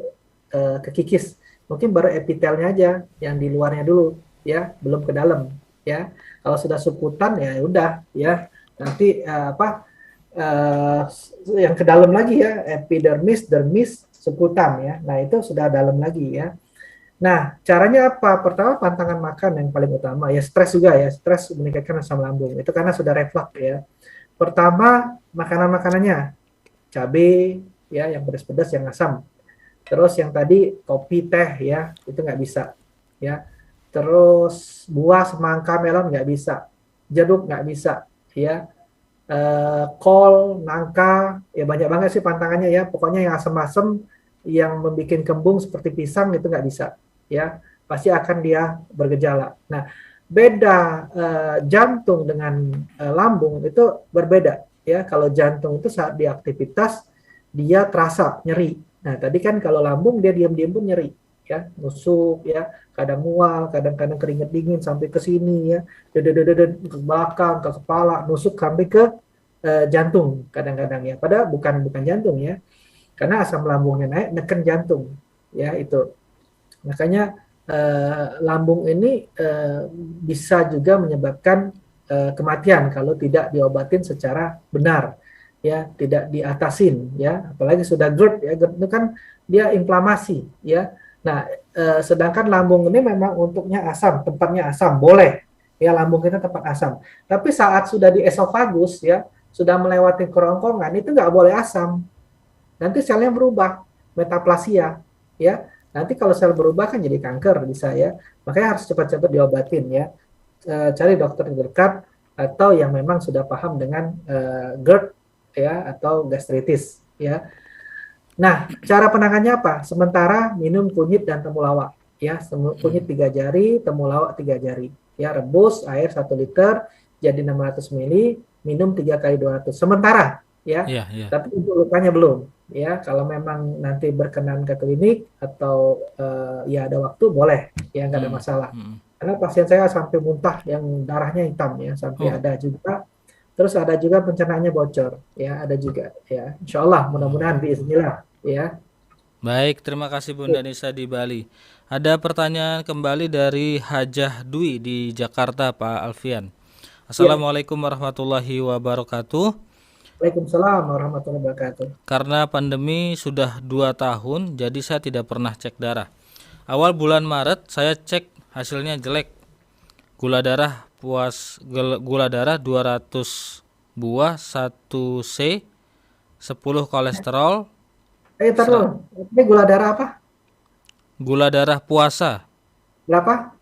kekikis. Mungkin baru epitelnya aja yang di luarnya dulu ya, belum ke dalam ya. Kalau sudah suputan ya udah ya, nanti yang ke dalam lagi ya, epidermis, dermis, suputan ya. Nah, itu sudah dalam lagi ya. Nah, caranya apa? Pertama, pantangan makan yang paling utama ya, stres juga ya. Stres meningkatkan asam lambung. Itu karena sudah reflux ya. Pertama, makanan-makanannya cabai ya, yang pedas-pedas, yang asam. Terus yang tadi kopi, teh ya, itu nggak bisa ya. Terus buah semangka, melon nggak bisa, jeruk nggak bisa ya. Kol, nangka, ya banyak banget sih pantangannya ya. Pokoknya yang asam-asam, yang membuat kembung seperti pisang itu nggak bisa ya. Pasti akan dia bergejala. Nah, beda jantung dengan lambung itu berbeda ya. Kalau jantung itu saat diaktivitas dia terasa nyeri. Nah, tadi kan kalau lambung dia diam-diam pun nyeri ya, nusuk ya, kadang mual, kadang-kadang keringat dingin sampai ke sini ya, ke belakang, ke kepala, nusuk sampai ke jantung kadang-kadang ya. Padahal bukan jantung ya, karena asam lambungnya naik neken jantung ya itu. Makanya lambung ini bisa juga menyebabkan kematian kalau tidak diobatin secara benar ya, tidak diatasin ya, apalagi sudah GERD ya. GERD itu kan dia inflamasi ya. Nah, sedangkan lambung ini memang untuknya asam, tempatnya asam, boleh ya, lambung kita tempat asam. Tapi saat sudah di esofagus ya, sudah melewati kerongkongan, itu nggak boleh asam. Nanti selnya berubah, metaplasia ya. Nanti kalau sel berubah kan jadi kanker bisa ya. Makanya harus cepat-cepat diobatin ya. Cari dokter terdekat atau yang memang sudah paham dengan GERD ya, atau gastritis ya. Nah, cara penangannya apa? Sementara minum kunyit dan temulawak ya. Kunyit 3 jari, temulawak 3 jari. Ya, rebus air 1 liter jadi 600 ml, minum 3 kali 200. Sementara ya. Tapi untuk lukanya belum ya. Kalau memang nanti berkenan ke klinik atau ya ada waktu, boleh ya, nggak ada masalah. Karena pasien saya sampai muntah yang darahnya hitam ya, sampai ada juga. Terus ada juga pencernaannya bocor ya, ada juga ya. Insya Allah, mudah-mudahan bismillah ya. Baik, terima kasih Bunda Nisa di Bali. Ada pertanyaan kembali dari Hajah Dwi di Jakarta, Pak Alfian. Assalamualaikum warahmatullahi wabarakatuh. Waalaikumsalam warahmatullahi wabarakatuh. Karena pandemi sudah 2 tahun, jadi saya tidak pernah cek darah. Awal bulan Maret saya cek, hasilnya jelek. Gula darah 200 buah, 1 C, 10 kolesterol. Taruh. Ini gula darah apa? Gula darah puasa Berapa?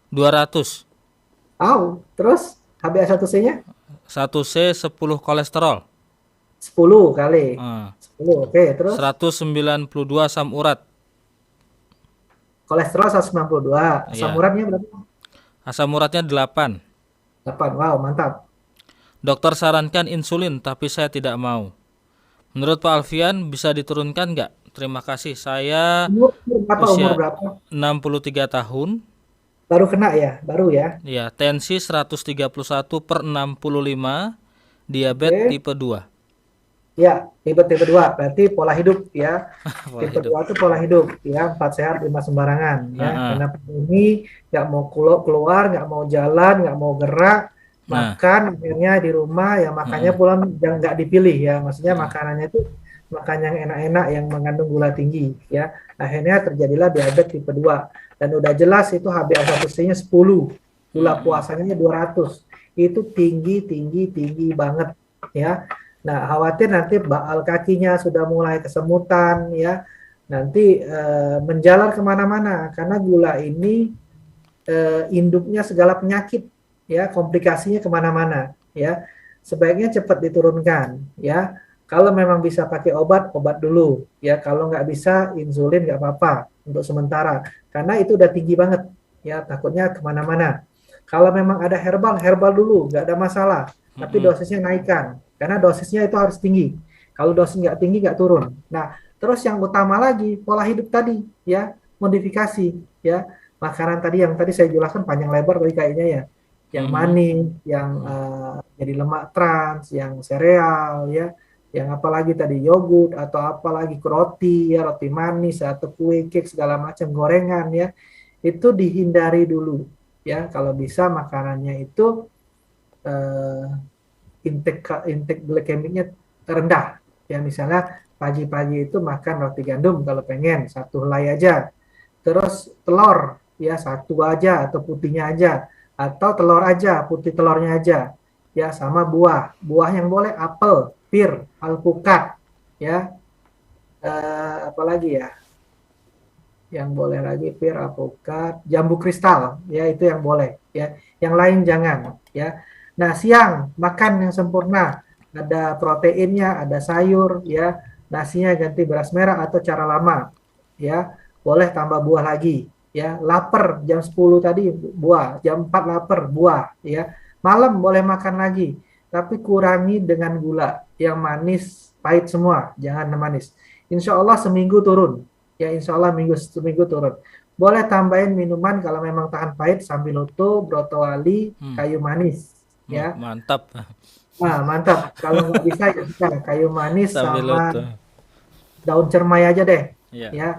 200. Terus HbA1c-nya? 1 C, 10 kolesterol. 10 kali. 10. Oke, terus 192 asam urat. Kolesterol 192. Asam uratnya berapa? Asam uratnya 8. 8. Wow, mantap. Dokter sarankan insulin, tapi saya tidak mau. Menurut Pak Alfian, bisa diturunkan nggak? Terima kasih. Saya umur berapa? 63 tahun. Baru kena ya? Baru ya? Ya, tensi 131/65, diabetes tipe 2. Ya, tipe 2. Berarti pola hidup ya. Tipe 2 itu pola hidup ya, 4 sehat 5 sembarangan ya. Karena ini nggak mau keluar, nggak mau jalan, nggak mau gerak, makan akhirnya di rumah ya, makannya pulang yang nggak dipilih ya. Maksudnya makanannya itu makan yang enak-enak yang mengandung gula tinggi ya. Akhirnya terjadilah diabetes tipe 2. Dan udah jelas itu HbA1c-nya 10, gula puasanya 200. Itu tinggi banget ya. Nah, khawatir nanti baal kakinya sudah mulai kesemutan ya. Nanti menjalar kemana-mana karena gula ini induknya segala penyakit ya, komplikasinya kemana-mana ya. Sebaiknya cepat diturunkan ya. Kalau memang bisa pakai obat dulu ya. Kalau nggak bisa insulin nggak apa-apa untuk sementara karena itu udah tinggi banget ya, takutnya kemana-mana. Kalau memang ada herbal dulu nggak ada masalah, tapi dosisnya naikkan karena dosisnya itu harus tinggi. Kalau dosis nggak tinggi nggak turun. Nah, terus yang utama lagi pola hidup tadi ya, modifikasi ya. Makanan tadi yang tadi saya jelaskan panjang lebar tadi kayaknya ya, yang manis, yang jadi lemak trans, yang sereal ya, yang apalagi tadi yogurt atau apalagi roti ya, roti manis atau kue cake segala macam gorengan ya, itu dihindari dulu ya. Kalau bisa makanannya itu intake glikemiknya rendah ya, misalnya pagi-pagi itu makan roti gandum kalau pengen 1 helai aja, terus telur ya 1 aja atau putihnya aja, atau telur aja putih telurnya aja ya, sama buah yang boleh apel, pir, alpukat ya, apalagi ya, yang boleh lagi pir, alpukat, jambu kristal, ya itu yang boleh, ya. Yang lain jangan, ya. Nah, siang makan yang sempurna, ada proteinnya, ada sayur, ya. Nasinya ganti beras merah atau cara lama, ya. Boleh tambah buah lagi, ya. Lapar jam 10 tadi buah, jam 4 lapar buah, ya. Malam boleh makan lagi, tapi kurangi dengan gula yang manis, pahit semua, jangan manis. Insya Allah seminggu turun. Ya insya Allah seminggu turun. Boleh tambahin minuman kalau memang tahan pahit, sambiloto, brotowali, kayu manis. Ya, Mantap. mantap. Kalau nggak bisa ya bisa kayu manis sama Sambiloto. daun cermai aja deh. Iya. Ya,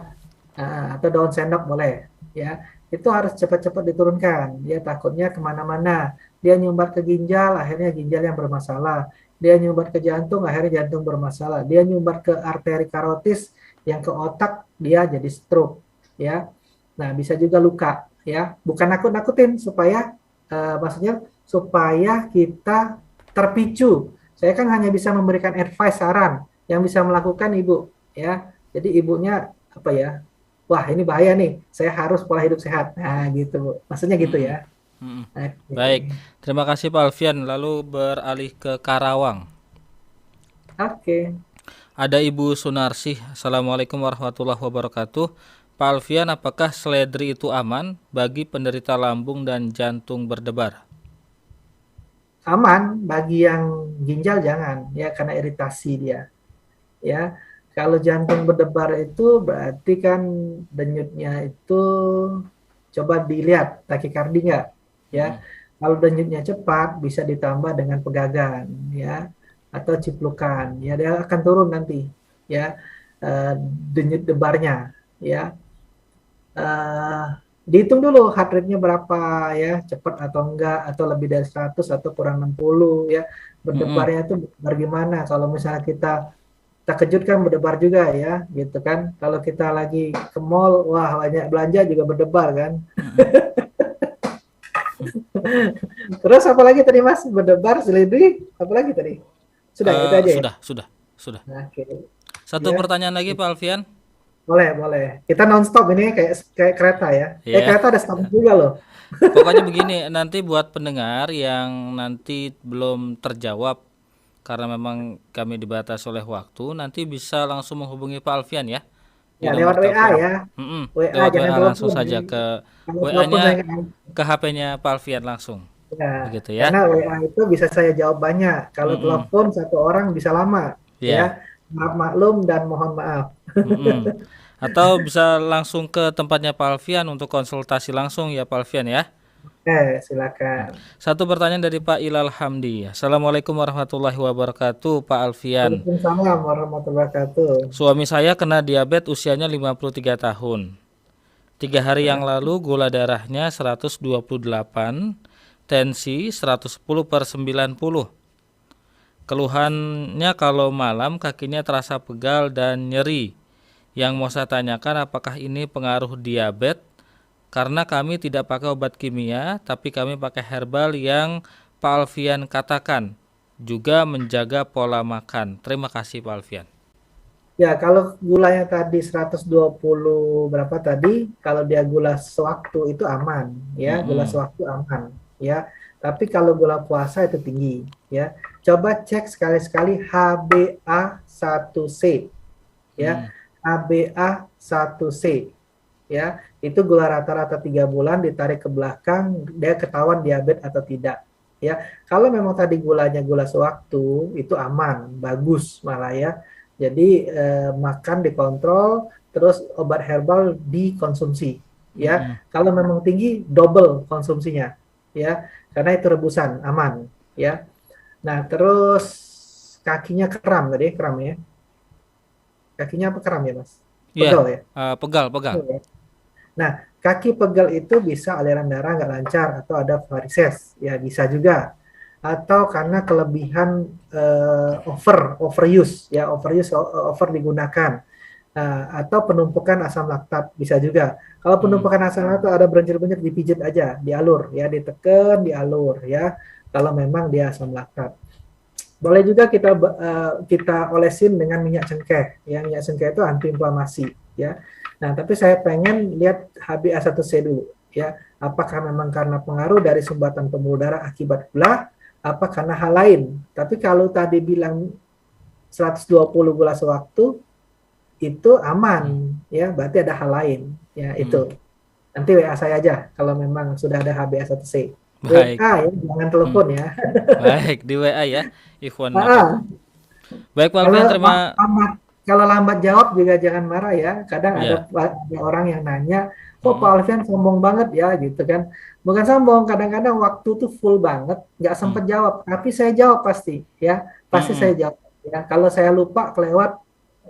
atau daun sendok boleh. Ya, itu harus cepat-cepat diturunkan. Dia takutnya kemana-mana. Dia nyumbat ke ginjal, akhirnya ginjal yang bermasalah. Dia nyumbat ke jantung, akhirnya jantung bermasalah. Dia nyumbat ke arteri karotis, yang ke otak, dia jadi stroke. Ya, nah bisa juga luka. Ya, bukan nakut-nakutin supaya, maksudnya supaya kita terpicu. Saya kan hanya bisa memberikan advice, saran yang bisa melakukan ibu. Ya, jadi ibunya apa ya? Wah ini bahaya nih, saya harus pola hidup sehat. Nah gitu Bu, maksudnya gitu ya. Baik, terima kasih Pak Alfian. Lalu beralih ke Karawang. Oke. Ada Ibu Sunarsih. Assalamualaikum warahmatullahi wabarakatuh. Pak Alfian, apakah seledri itu aman bagi penderita lambung dan jantung berdebar? Aman bagi yang ginjal jangan ya, karena iritasi dia. Ya, kalau jantung berdebar itu berarti kan denyutnya itu, coba dilihat takikardi nggak ya. Kalau denyutnya cepat bisa ditambah dengan pegagan ya, atau ciplukan ya, dia akan turun nanti ya, denyut debarnya ya. Dihitung dulu heart rate-nya berapa ya, cepat atau enggak, atau lebih dari 100 atau kurang 60 ya. Berdebarnya itu bagaimana, kalau misalnya kita kejut kan berdebar juga ya, gitu kan. Kalau kita lagi ke mall, wah banyak belanja juga berdebar kan. Terus apa lagi tadi Mas? Berdebar, seledri, apa lagi tadi? Sudah itu aja ya? Sudah. Nah, oke. Satu Ya, pertanyaan lagi Pak Alfian. boleh. Kita nonstop ini kayak kereta ya. Ya. Kereta ada stop juga loh. Pokoknya begini, nanti buat pendengar yang nanti belum terjawab karena memang kami dibatasi oleh waktu, nanti bisa langsung menghubungi Pak Alfian ya di Ya nomor lewat WA telepon. ya. WA Lewat jangan WA langsung telepon. saja ke Kalau telepon saya WA-nya, nggak. ke HP-nya Pak Alfian langsung. Ya, Begitu ya. karena WA itu bisa saya jawab banyak. Kalau telepon satu orang bisa lama. Ya. Ya, maklum dan mohon maaf. Atau bisa langsung ke tempatnya Pak Alfian untuk konsultasi langsung ya Pak Alfian ya. Silakan. Satu pertanyaan dari Pak Ilal Hamdi. Assalamualaikum warahmatullahi wabarakatuh Pak Alfian. Waalaikumsalam warahmatullahi wabarakatuh. Suami saya kena diabetes usianya 53 tahun. 3 hari yang lalu gula darahnya 128, tensi 110/90. Keluhannya kalau malam kakinya terasa pegal dan nyeri. Yang mau saya tanyakan, apakah ini pengaruh diabetes? Karena kami tidak pakai obat kimia, tapi kami pakai herbal yang Pak Alfian katakan. Juga menjaga pola makan. Terima kasih Pak Alfian. Ya, kalau gulanya tadi 120 berapa tadi, kalau dia gula sewaktu itu aman, ya, gula sewaktu aman, ya. Tapi kalau gula puasa itu tinggi, ya. Coba cek sekali-sekali HbA1c, ya. HbA1c, ya. Itu gula rata-rata 3 bulan ditarik ke belakang, dia ketahuan diabetes atau tidak, ya. Kalau memang tadi gulanya gula sewaktu, itu aman, bagus malah ya. Jadi makan dikontrol, terus obat herbal dikonsumsi, ya. Kalau memang tinggi, double konsumsinya, ya, karena itu rebusan, aman, ya. Nah, terus kakinya kram tadi, kram ya. Kakinya apa kram ya, Mas? Pegal ya? Pegal. Nah, kaki pegal itu bisa aliran darah nggak lancar atau ada varises, ya bisa juga. Atau karena kelebihan overuse ya, over digunakan, atau penumpukan asam laktat bisa juga. Kalau penumpukan asam laktat ada berencir-berencir, dipijit aja, dialur ya, ditekan, dialur ya, kalau memang dia asam laktat. Boleh juga kita olesin dengan minyak cengkeh ya, minyak cengkeh itu antiinflamasi ya. Nah, tapi saya pengen lihat HbA1c dulu ya. Apakah memang karena pengaruh dari sumbatan pembuluh darah akibat gula, apa karena hal lain. Tapi kalau tadi bilang 120 gula sewaktu itu aman ya, berarti ada hal lain ya itu. Nanti WA saya aja kalau memang sudah ada HbA1c. Baik, WA ya, jangan telepon ya. baik di WA ya, Ikhwan Nakhoda. Ah, Baik Pak kalau Alfian, terima lambat, kalau lambat jawab juga jangan marah ya. Kadang ada, ya. ada orang yang nanya, kok Pak Alfian sombong banget ya gitu kan. Bukan sombong, kadang-kadang waktu tuh full banget, nggak Hmm. sempet jawab. Tapi saya jawab pasti ya, pasti Hmm. saya jawab. Ya, kalau saya lupa kelewat,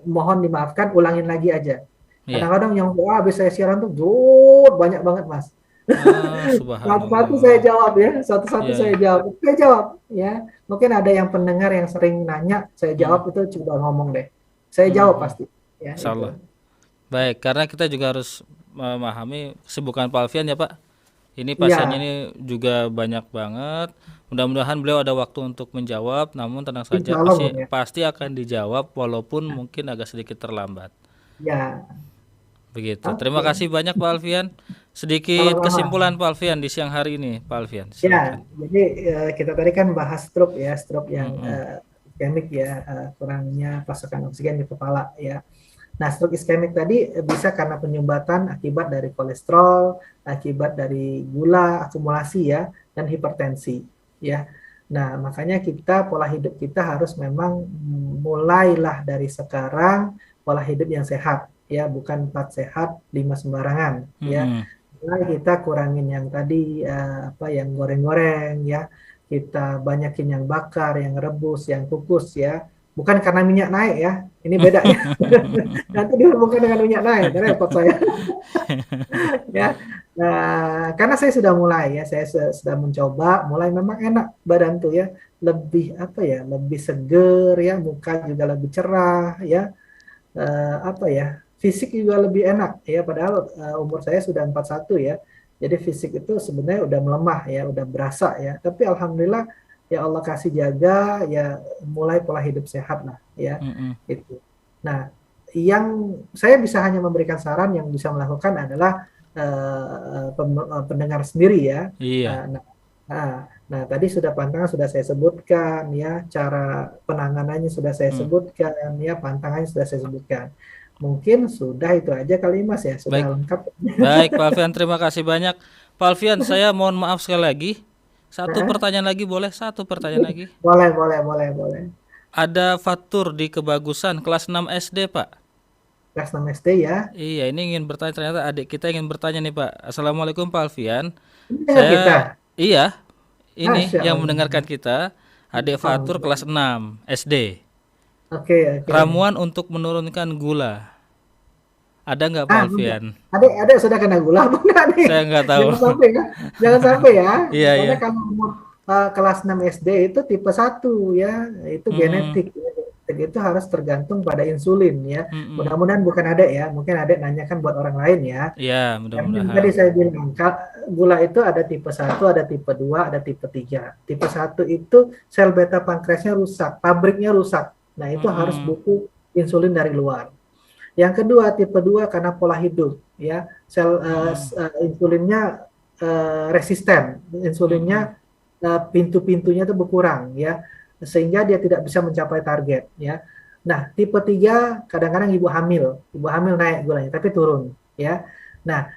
mohon dimaafkan, ulangin lagi aja. Ya. Kadang-kadang yang wah, habis saya siaran tuh, banyak banget mas. Satu-satu saya Subhanallah. jawab ya, satu-satu Ya, saya ya. jawab. Saya jawab ya. Mungkin ada yang pendengar yang sering nanya, saya Hmm. jawab itu coba ngomong deh. Saya jawab Hmm. pasti. Ya itu. Insyaallah. Baik, karena kita juga harus memahami kesibukan Pak Alfian ya Pak. Ini pasiennya Iya, ini juga banyak banget. Mudah-mudahan beliau ada waktu untuk menjawab, namun tenang saja insya Allah pasti Bung ya. pasti akan dijawab walaupun mungkin agak sedikit terlambat. Ya, Begitu. Terima oke. kasih banyak Pak Alfian. Sedikit Sama-sama. kesimpulan Pak Alfian di siang hari ini, Pak Alfian. Ya, Silakan. jadi kita tadi kan bahas stroke ya, stroke yang Mm-mm. iskemik ya, kurangnya pasokan oksigen di kepala ya. Nah, stroke iskemik tadi bisa karena penyumbatan akibat dari kolesterol, akibat dari gula akumulasi ya, dan hipertensi ya. Nah, makanya pola hidup kita harus memang mulailah dari sekarang pola hidup yang sehat ya, bukan 4 sehat 5 sembarangan ya. Mm-mm. Mulai kita kurangin yang tadi yang goreng-goreng ya, kita banyakin yang bakar, yang rebus, yang kukus ya. Bukan karena minyak naik ya, ini beda ya. Nanti dihubungkan dengan minyak naik, repot saya. Ya, nah, karena saya sudah mulai ya, saya sudah mencoba, mulai memang enak badan tuh ya, lebih lebih seger ya, muka juga lebih cerah ya, fisik juga lebih enak ya, padahal umur saya sudah 41 ya, jadi fisik itu sebenarnya udah melemah ya, udah berasa ya, tapi alhamdulillah ya Allah kasih jaga ya, mulai pola hidup sehat lah ya, Mm-mm. itu. Nah, yang saya bisa hanya memberikan saran, yang bisa melakukan adalah pendengar sendiri ya. Iya. Nah, nah, tadi sudah pantangan sudah saya sebutkan ya, cara penanganannya sudah saya Hmm. sebutkan ya, pantangannya sudah saya sebutkan. Mungkin sudah itu aja kali Mas ya, Baik. sudah lengkap. Baik, Pak Alfian, terima kasih banyak. Pak Alfian, saya mohon maaf sekali lagi. Satu Nah, pertanyaan lagi boleh? Satu pertanyaan lagi. boleh, boleh, boleh, boleh. Ada Fatur di Kebagusan kelas 6 SD, Pak. Kelas 6 SD ya. Iya, ini ingin bertanya, ternyata adik kita ingin bertanya nih, Pak. Assalamualaikum Pak Alfian. Ini dengar kita. Saya iya, ini Masya yang Allah. mendengarkan kita. Adik Fatur kelas 6 SD. Oke, oke. Ramuan untuk menurunkan gula. Ada nggak Pak Enggak. Alfian? Adik sudah kena gula apa enggak nih? Saya nggak tahu. Jangan sampai ya. Jangan sampai ya. Iya, iya. Karena kalau umur kelas 6 SD itu tipe 1 ya, itu Mm-mm. genetik. Genetik itu harus tergantung pada insulin ya. Mm-mm. Mudah-mudahan bukan adik ya. Mungkin adik nanyakan buat orang lain ya. Iya, Karena yang tadi mudah-mudahan. saya bilang, gula itu ada tipe 1, ada tipe 2, ada tipe 3. Tipe 1 itu sel beta pankreasnya rusak, pabriknya rusak. Nah, itu harus Mm-mm. butuh insulin dari luar. Yang kedua, tipe 2 karena pola hidup ya. Sel Mm-mm. insulinnya resisten. Mm-mm. Insulinnya pintu-pintunya itu berkurang ya. Sehingga dia tidak bisa mencapai target ya. Nah, tipe 3 kadang-kadang ibu hamil naik gulanya tapi turun ya. Nah,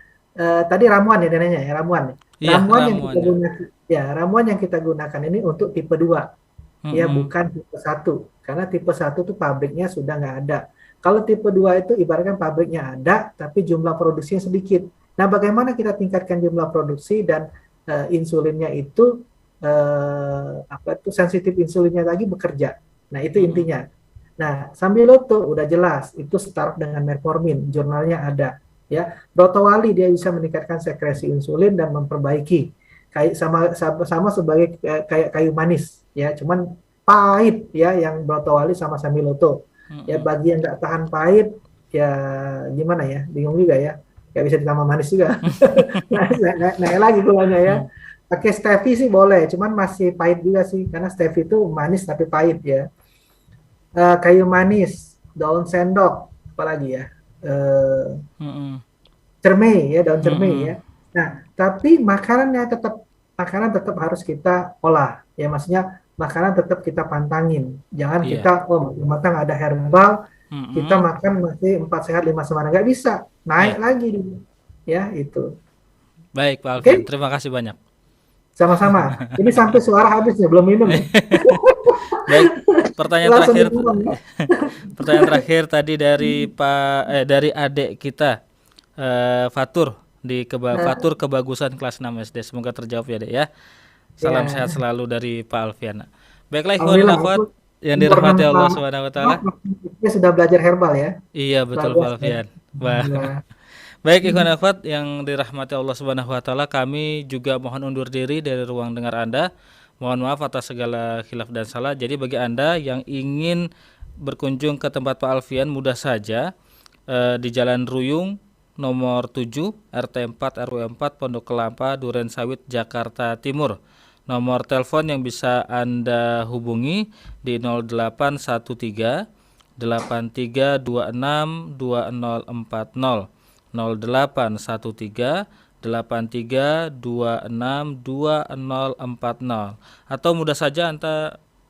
tadi ramuan ya dananya ya, ramuan. Iya, Ramuan ramuannya. ramuan yang kita gunakan ini untuk tipe 2 ya, Mm-mm. bukan tipe 1. Karena tipe 1 tuh pabriknya sudah nggak ada. Kalau tipe 2 itu ibaratkan pabriknya ada, tapi jumlah produksinya sedikit. Nah, bagaimana kita tingkatkan jumlah produksi dan insulinnya itu sensitif insulinnya lagi bekerja. Nah, itu Mm-mm. intinya. Nah, Sambiloto udah jelas, itu setara dengan metformin, jurnalnya ada. Ya, Brotowali dia bisa meningkatkan sekresi insulin dan memperbaiki kayak sama sebagai kayak kayu manis ya, cuman pahit ya yang Brotowali sama Sambiloto. Ya Mm-mm. bagi yang nggak tahan pahit ya gimana ya, bingung juga ya, nggak bisa ditambah manis juga. Naik lagi gulanya ya. Pakai stevia sih boleh, cuman masih pahit juga sih karena stevia itu manis tapi pahit ya. Kayu manis, daun sendok, apalagi ya. Mm-mm. cermai ya, daun cermai ya. Mm-mm. Nah, tapi makanan tetap harus kita olah ya, maksudnya makanan tetap kita pantangin. Jangan Iya. kita matang ada herbal, kita Mm-mm. makan masih 4 sehat 5 sempurna, nggak bisa, naik Iya. lagi ya itu. Baik Pak Alfian, Oke, terima kasih banyak. sama-sama. Ini sampai suara habis nih, belum minum nih. Baik, pertanyaan Langsung terakhir. diminum ya. Pertanyaan terakhir tadi dari dari adik kita Fatur Nah, Fatur Kebagusan kelas 6 SD. Semoga terjawab ya, Dek ya. Salam sehat ya, selalu dari Pak Alfian. Baiklah ikhwan dan alhamdulillah aku akhwat yang umur 6 dirahmati Allah tahun Subhanahu wa taala. dia sudah belajar herbal ya. Iya Luar betul Pak biasa ya. Alfian. Wah. Alhamdulillah. Baik ikhwan dan akhwat yang dirahmati Allah Subhanahu wa taala, kami juga mohon undur diri dari ruang dengar Anda. Mohon maaf atas segala khilaf dan salah. Jadi bagi Anda yang ingin berkunjung ke tempat Pak Alfian, mudah saja di Jalan Ruyung nomor 7 RT 4 RW 4 Pondok Kelapa Duren Sawit Jakarta Timur. Nomor telepon yang bisa Anda hubungi di 0813 8326 2040, 0813 83262040, atau mudah saja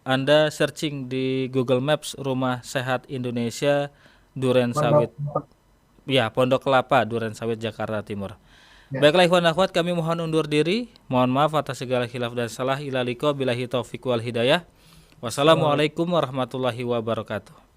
Anda searching di Google Maps Rumah Sehat Indonesia Duren Pondok. Sawit, ya Pondok Kelapa Duren Sawit Jakarta Timur. Ya. Baiklah ikhwan akhwat, kami mohon undur diri. Mohon maaf atas segala khilaf dan salah. Ilaliko billahi taufiq wal hidayah. Wassalamualaikum warahmatullahi wabarakatuh.